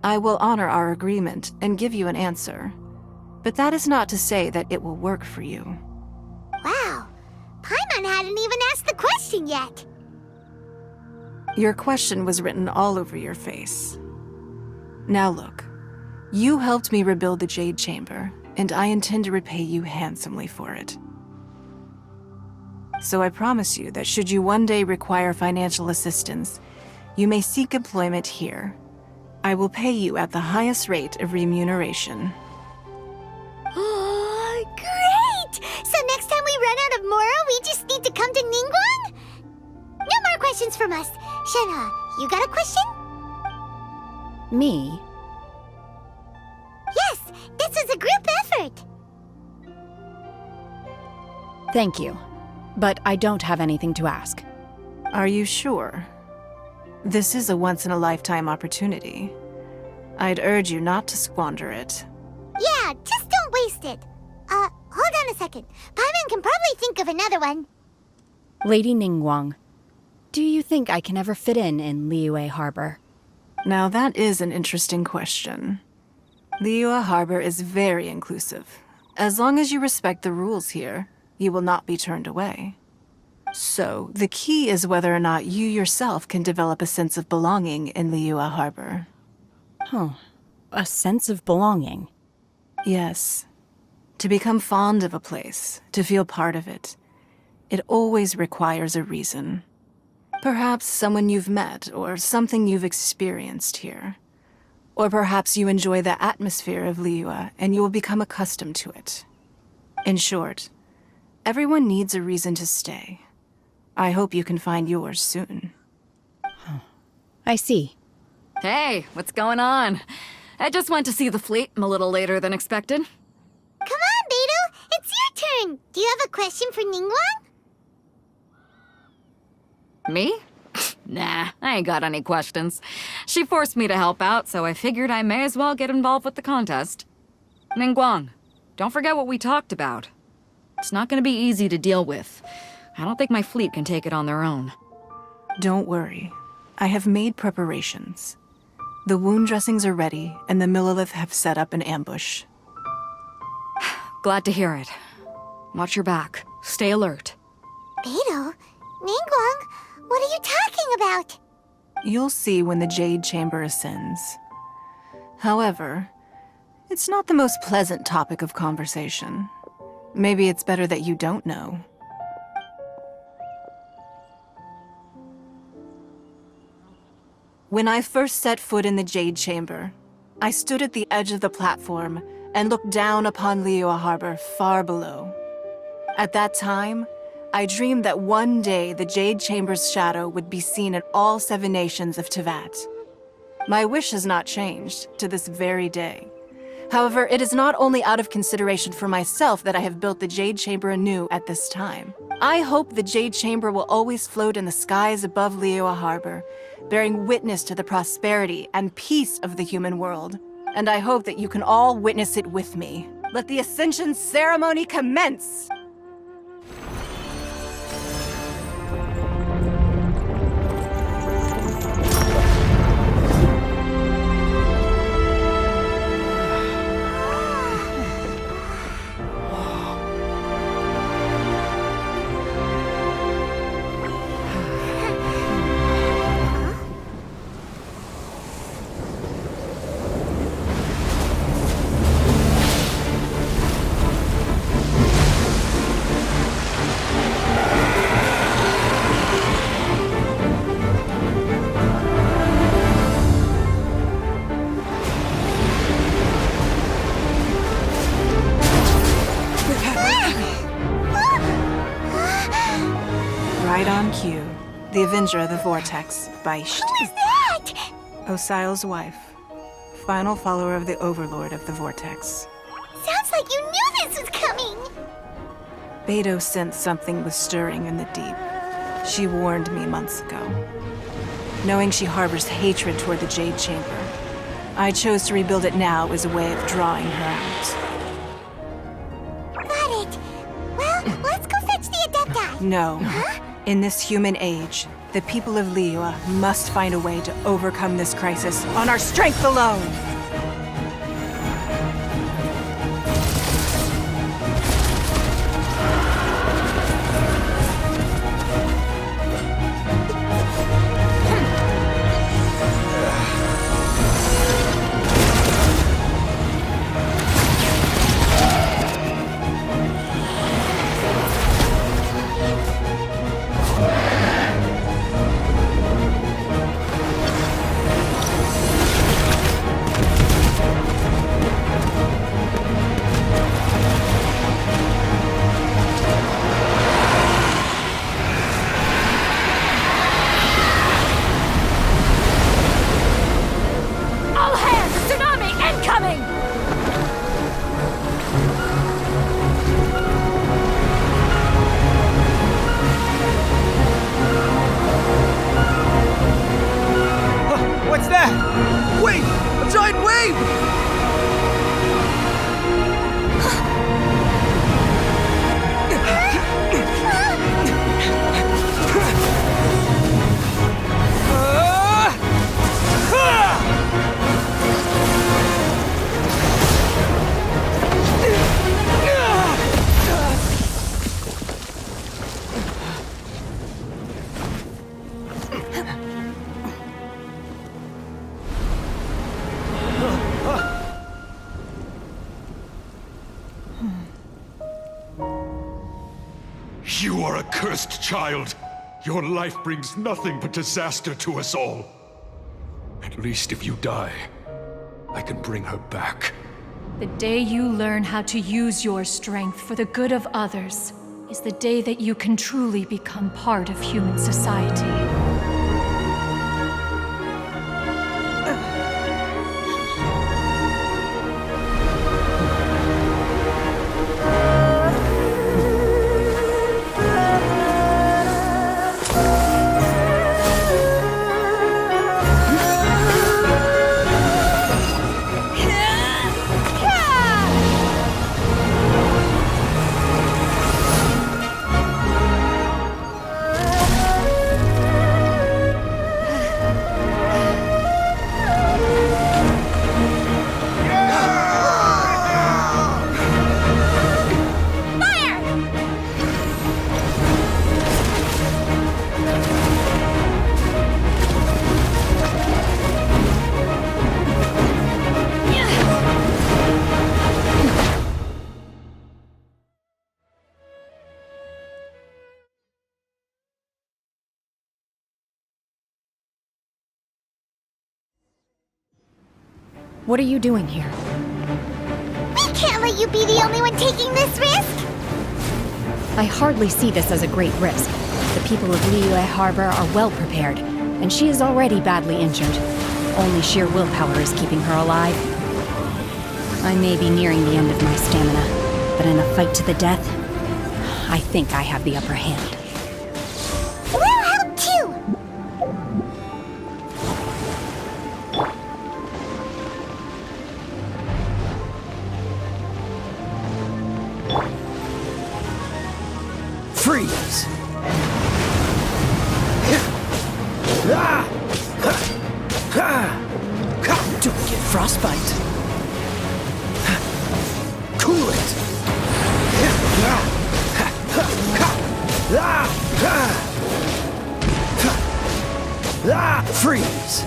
I will honor our agreement and give you an answer. But that is not to say that it will work for you. Wow. Paimon hadn't even asked the question yet. Your question was written all over your face. Now look, you helped me rebuild the Jade Chamber, and I intend to repay you handsomely for it. So I promise you that should you one day require financial assistance, you may seek employment here. I will pay you at the highest rate of remuneration. Oh, great! So next time we run out of Mora, we just need to come to Ningguang? No more questions from us. Shenhe, you got a question? Me? Yes, this is a group effort. Thank you. But I don't have anything to ask. Are you sure? This is a once-in-a-lifetime opportunity. I'd urge you not to squander it. Yeah, just don't waste it. Hold on a second. Paimon can probably think of another one. Lady Ningguang, do you think I can ever fit in Liyue Harbor? Now that is an interesting question. Liyue Harbor is very inclusive. As long as you respect the rules here, you will not be turned away. So, the key is whether or not you yourself can develop a sense of belonging in Liyue Harbor. Huh. A sense of belonging. Yes. To become fond of a place, to feel part of it, it always requires a reason. Perhaps someone you've met, or something you've experienced here. Or perhaps you enjoy the atmosphere of Liyue and you will become accustomed to it. In short, everyone needs a reason to stay. I hope you can find yours soon. I see. Hey, what's going on? I just went to see the fleet. I'm a little later than expected. Come on, Beidou. It's your Saturn, do you have a question for Ningguang? Me? Nah, I ain't got any questions. She forced me to help out, so I figured I may as well get involved with the contest. Ningguang, don't forget what we talked about. It's not gonna be easy to deal with. I don't think my fleet can take it on their own. Don't worry. I have made preparations. The wound dressings are ready, and the Millilith have set up an ambush. Glad to hear it. Watch your back. Stay alert. Beidou? Ningguang? What are you talking about? You'll see when the Jade Chamber ascends. However, it's not the most pleasant topic of conversation. Maybe it's better that you don't know. When I first set foot in the Jade Chamber, I stood at the edge of the platform and looked down upon Liyue Harbor far below. At that time, I dreamed that one day the Jade Chamber's shadow would be seen in all 7 nations of Teyvat. My wish has not changed to this very day. However, it is not only out of consideration for myself that I have built the Jade Chamber anew at this time. I hope the Jade Chamber will always float in the skies above Liyue Harbor, bearing witness to the prosperity and peace of the human world. And I hope that you can all witness it with me. Let the Ascension ceremony commence! Right on cue. The Avenger of the Vortex, Baish. Who is that? Osial's wife. Final follower of the Overlord of the Vortex. Sounds like you knew this was coming. Beidou sensed something was stirring in the deep. She warned me months ago. Knowing she harbors hatred toward the Jade Chamber, I chose to rebuild it now as a way of drawing her out. Got it. Well, let's go fetch the Adepti. No. Huh? In this human age, the people of Liyue must find a way to overcome this crisis on our strength alone! What's that? Wait! A giant wave! You are a cursed child. Your life brings nothing but disaster to us all. At least if you die, I can bring her back. The day you learn how to use your strength for the good of others is the day that you can truly become part of human society. What are you doing here? We can't let you be the only one taking this risk! I hardly see this as a great risk. The people of Liyue Harbor are well prepared, and she is already badly injured. Only sheer willpower is keeping her alive. I may be nearing the end of my stamina, but in a fight to the death, I think I have the upper hand. We'll help too! Freeze! Don't get frostbite. Cool it. Freeze!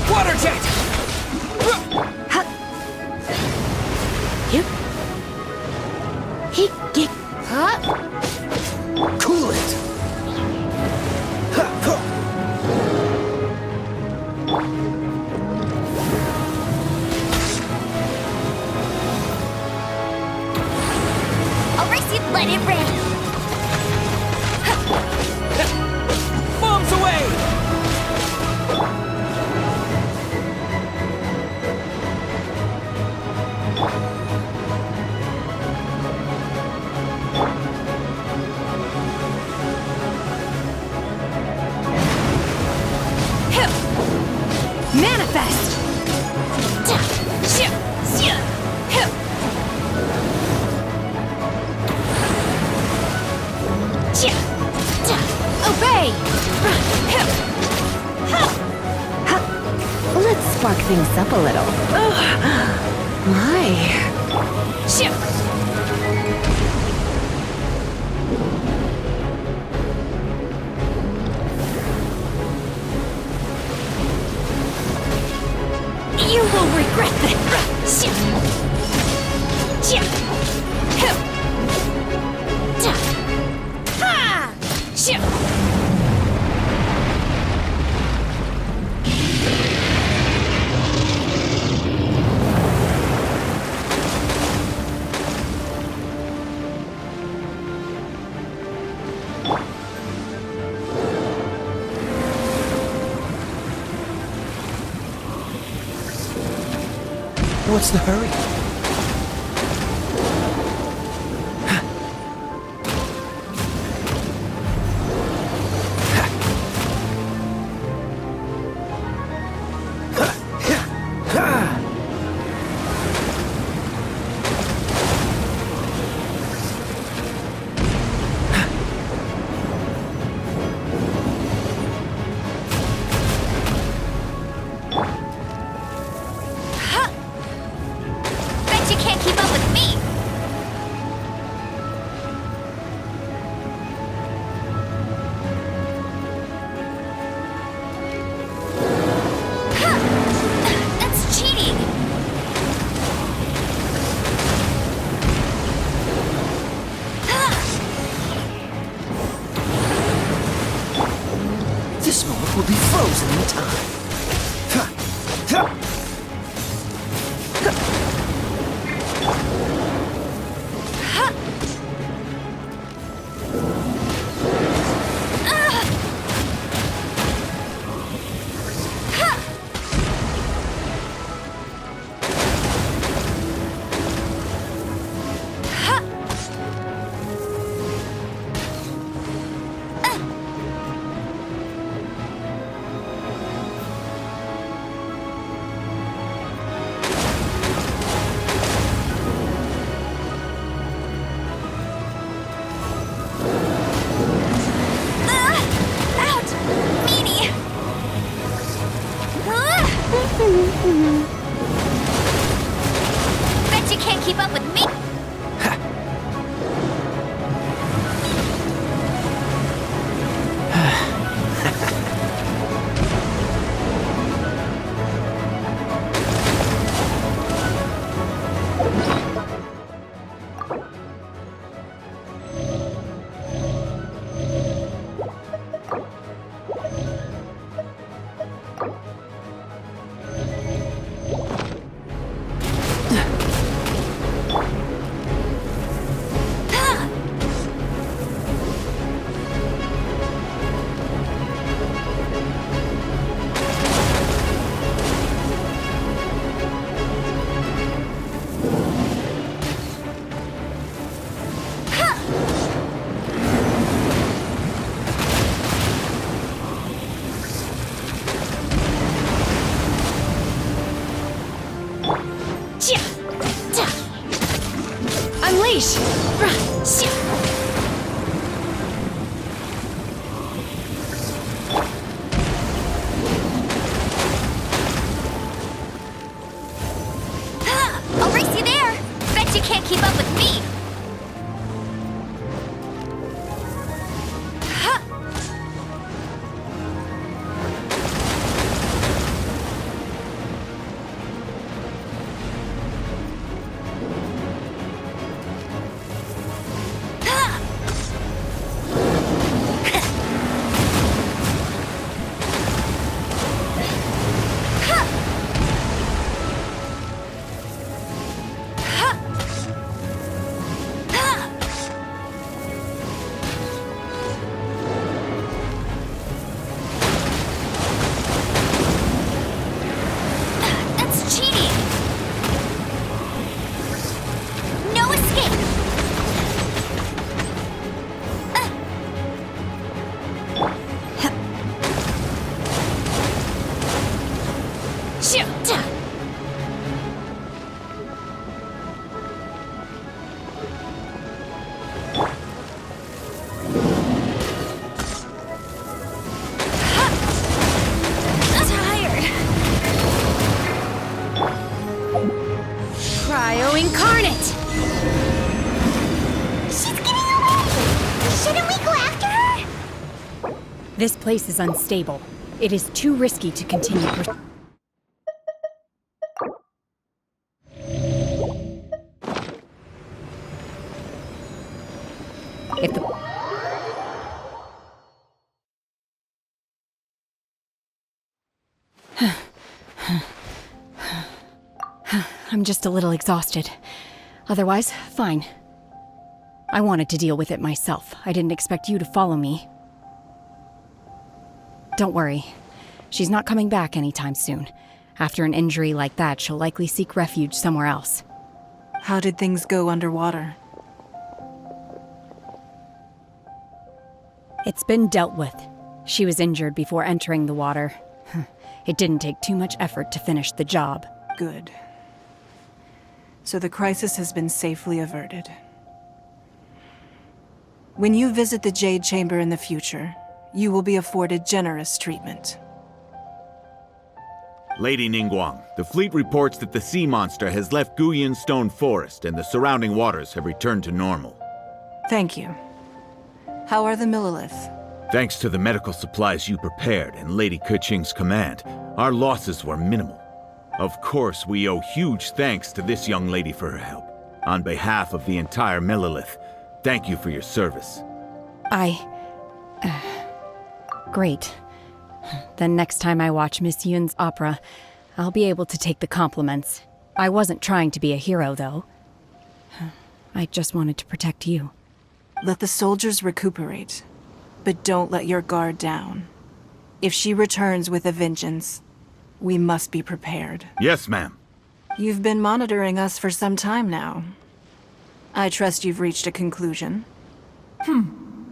Water jet! Cool it! I'll race you, let it rain! Bombs away! Manifest! Obey! Let's spark things up a little. My. You will regret this. What's the hurry? Bet you can't keep up with me! That's cheating! This moment will be frozen in time. keep up with me! Incarnate! She's getting away! Shouldn't we go after her? This place is unstable. It is too risky to continue. If the... I'm just a little exhausted. Otherwise, fine. I wanted to deal with it myself. I didn't expect you to follow me. Don't worry. She's not coming back anytime soon. After an injury like that, she'll likely seek refuge somewhere else. How did things go underwater? It's been dealt with. She was injured before entering the water. It didn't take too much effort to finish the job. Good. So the crisis has been safely averted. When you visit the Jade Chamber in the future, you will be afforded generous treatment. Lady Ningguang, the fleet reports that the sea monster has left Guyan Stone Forest and the surrounding waters have returned to normal. Thank you. How are the Millilith? Thanks to the medical supplies you prepared and Lady Keqing's command, our losses were minimal. Of course, we owe huge thanks to this young lady for her help. On behalf of the entire Millilith, thank you for your service. Great. Then next time I watch Miss Yun's opera, I'll be able to take the compliments. I wasn't trying to be a hero, though. I just wanted to protect you. Let the soldiers recuperate, but don't let your guard down. If she returns with a vengeance, we must be prepared. Yes, ma'am. You've been monitoring us for some time now. I trust you've reached a conclusion.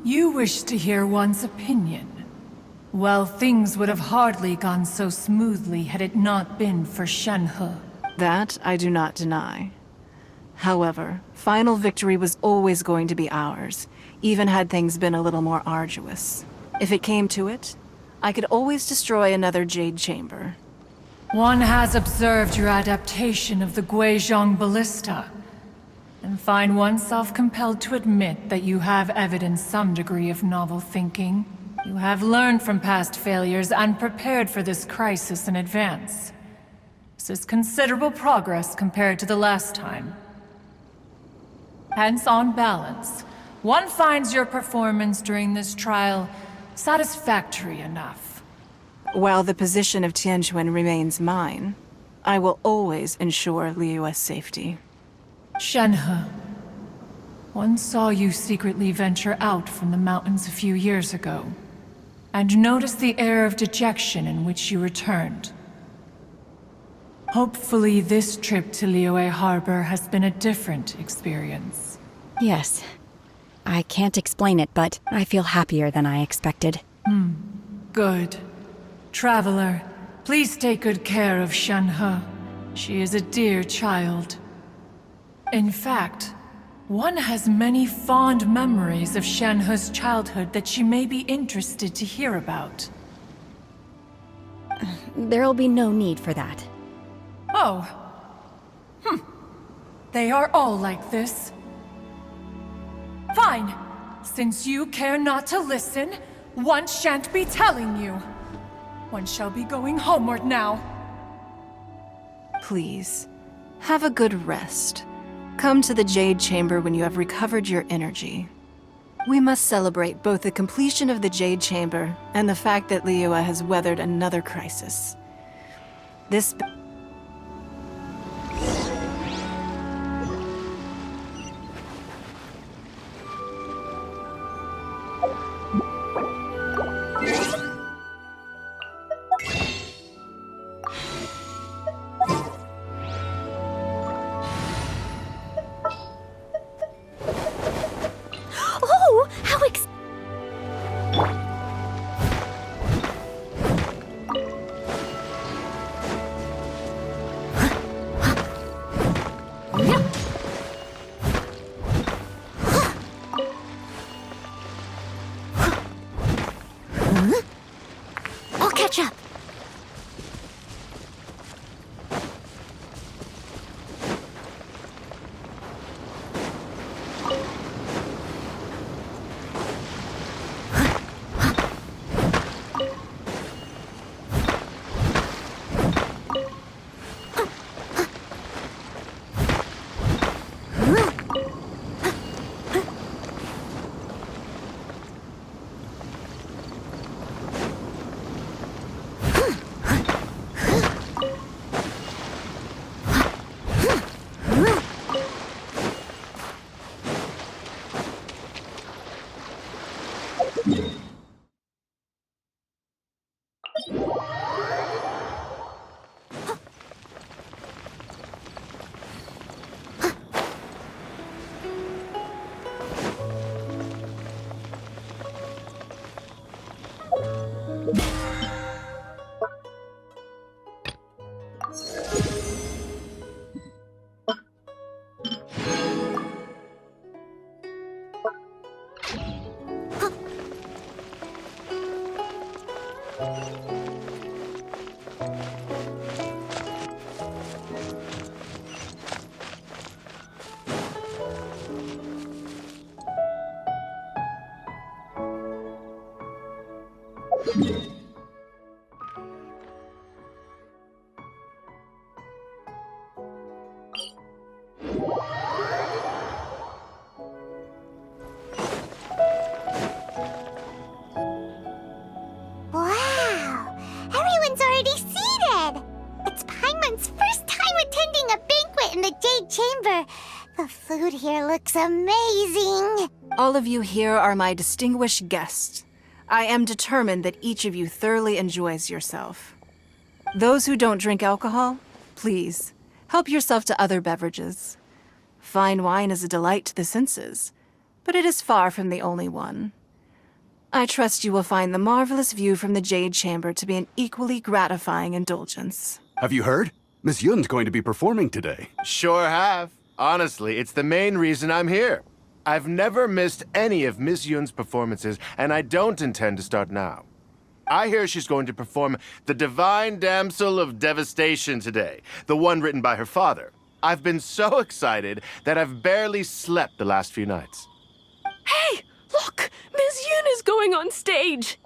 You wish to hear one's opinion. Well, things would have hardly gone so smoothly had it not been for Shenhe. That I do not deny. However, final victory was always going to be ours, even had things been a little more arduous. If it came to it, I could always destroy another Jade Chamber. One has observed your adaptation of the Guizhong Ballista, and find oneself compelled to admit that you have evidenced some degree of novel thinking. You have learned from past failures and prepared for this crisis in advance. This is considerable progress compared to the last time. Hence, on balance, one finds your performance during this trial satisfactory enough. While the position of Tianquan remains mine, I will always ensure Liyue's safety. Shenhe, one saw you secretly venture out from the mountains a few years ago, and noticed the air of dejection in which you returned. Hopefully this trip to Liyue Harbor has been a different experience. Yes. I can't explain it, but I feel happier than I expected. Good. Traveler, please take good care of Shenhe. She is a dear child. In fact, one has many fond memories of Shenhe's childhood that she may be interested to hear about. There'll be no need for that. Oh. They are all like this. Fine. Since you care not to listen, one shan't be telling you. One shall be going homeward now. Please, have a good rest. Come to the Jade Chamber when you have recovered your energy. We must celebrate both the completion of the Jade Chamber and the fact that Liyue has weathered another crisis. This... Oh, how I'll catch up. Wow! Everyone's already seated! It's Paimon's first time attending a banquet in the Jade Chamber. The food here looks amazing! All of you here are my distinguished guests. I am determined that each of you thoroughly enjoys yourself. Those who don't drink alcohol, please, help yourself to other beverages. Fine wine is a delight to the senses, but it is far from the only one. I trust you will find the marvelous view from the Jade Chamber to be an equally gratifying indulgence. Have you heard? Miss Yun's going to be performing today. Sure have. Honestly, it's the main reason I'm here. I've never missed any of Miss Yun's performances, and I don't intend to start now. I hear she's going to perform The Divine Damsel of Devastation today, the one written by her father. I've been so excited that I've barely slept the last few nights. Hey! Look! Miss Yun is going on stage!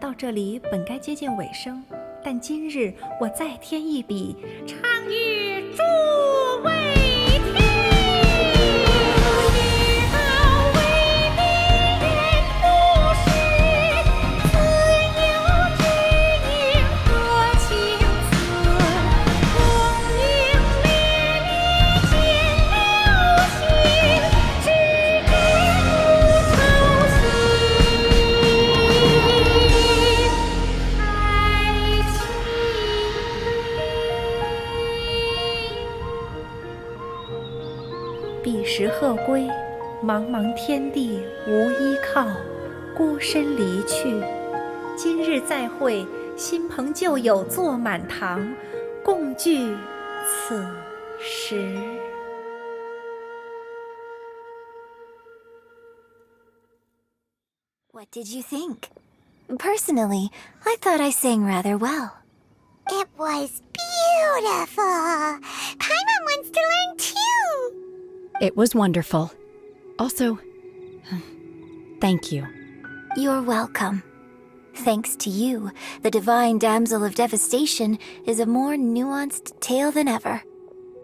到这里本该接近尾声，但今日我再添一笔，倡议诸位听，知道为民人不是，自有知音和情思，功名利利尽了心，只知不愁心。彼时鹤归，茫茫天地无依靠，孤身离去。今日再会，新朋旧友坐满堂，共聚此时。What did you think? Personally, I thought I sang rather well. It was beautiful. Paimon wants to learn too. It was wonderful. Also, thank you. You're welcome. Thanks to you, the Divine Damsel of Devastation is a more nuanced tale than ever.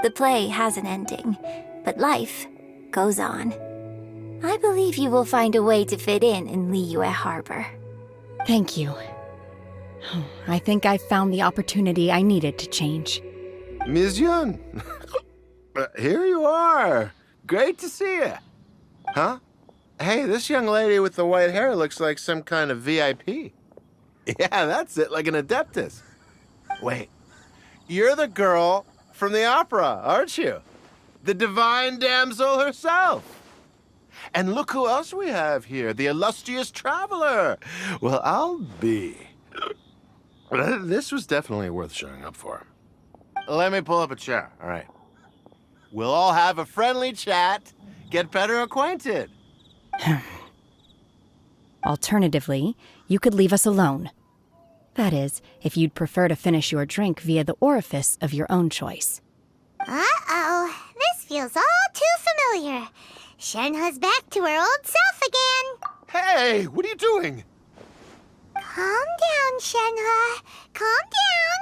The play has an ending, but life goes on. I believe you will find a way to fit in Liyue Harbor. Thank you. I think I found the opportunity I needed to change. Ms. Yun, here you are. Great to see you. Huh? Hey, this young lady with the white hair looks like some kind of VIP. Yeah, that's it, like an adeptus. Wait, you're the girl from the opera, aren't you? The divine damsel herself. And look who else we have here, the illustrious traveler. Well, I'll be. This was definitely worth showing up for. Let me pull up a chair, all right. We'll all have a friendly chat, get better acquainted. Alternatively, you could leave us alone. That is, if you'd prefer to finish your drink via the orifice of your own choice. Uh-oh, this feels all too familiar. Shenhe's back to her old self again. Hey, what are you doing? Calm down, Shenhe. Calm down.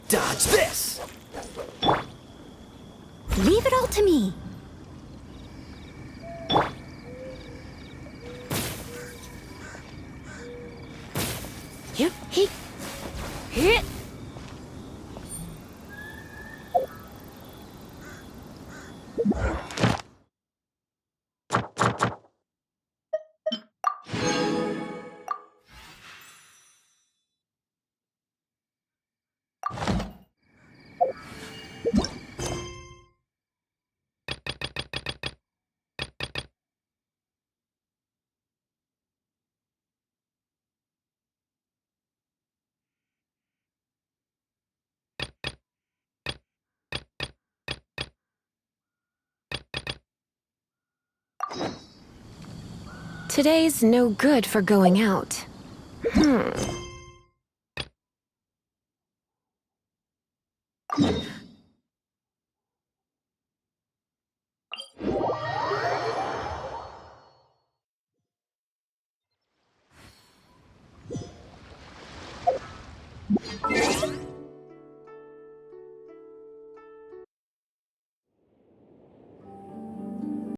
Dodge this! Leave it all to me. Yep. Hit. Today's no good for going out.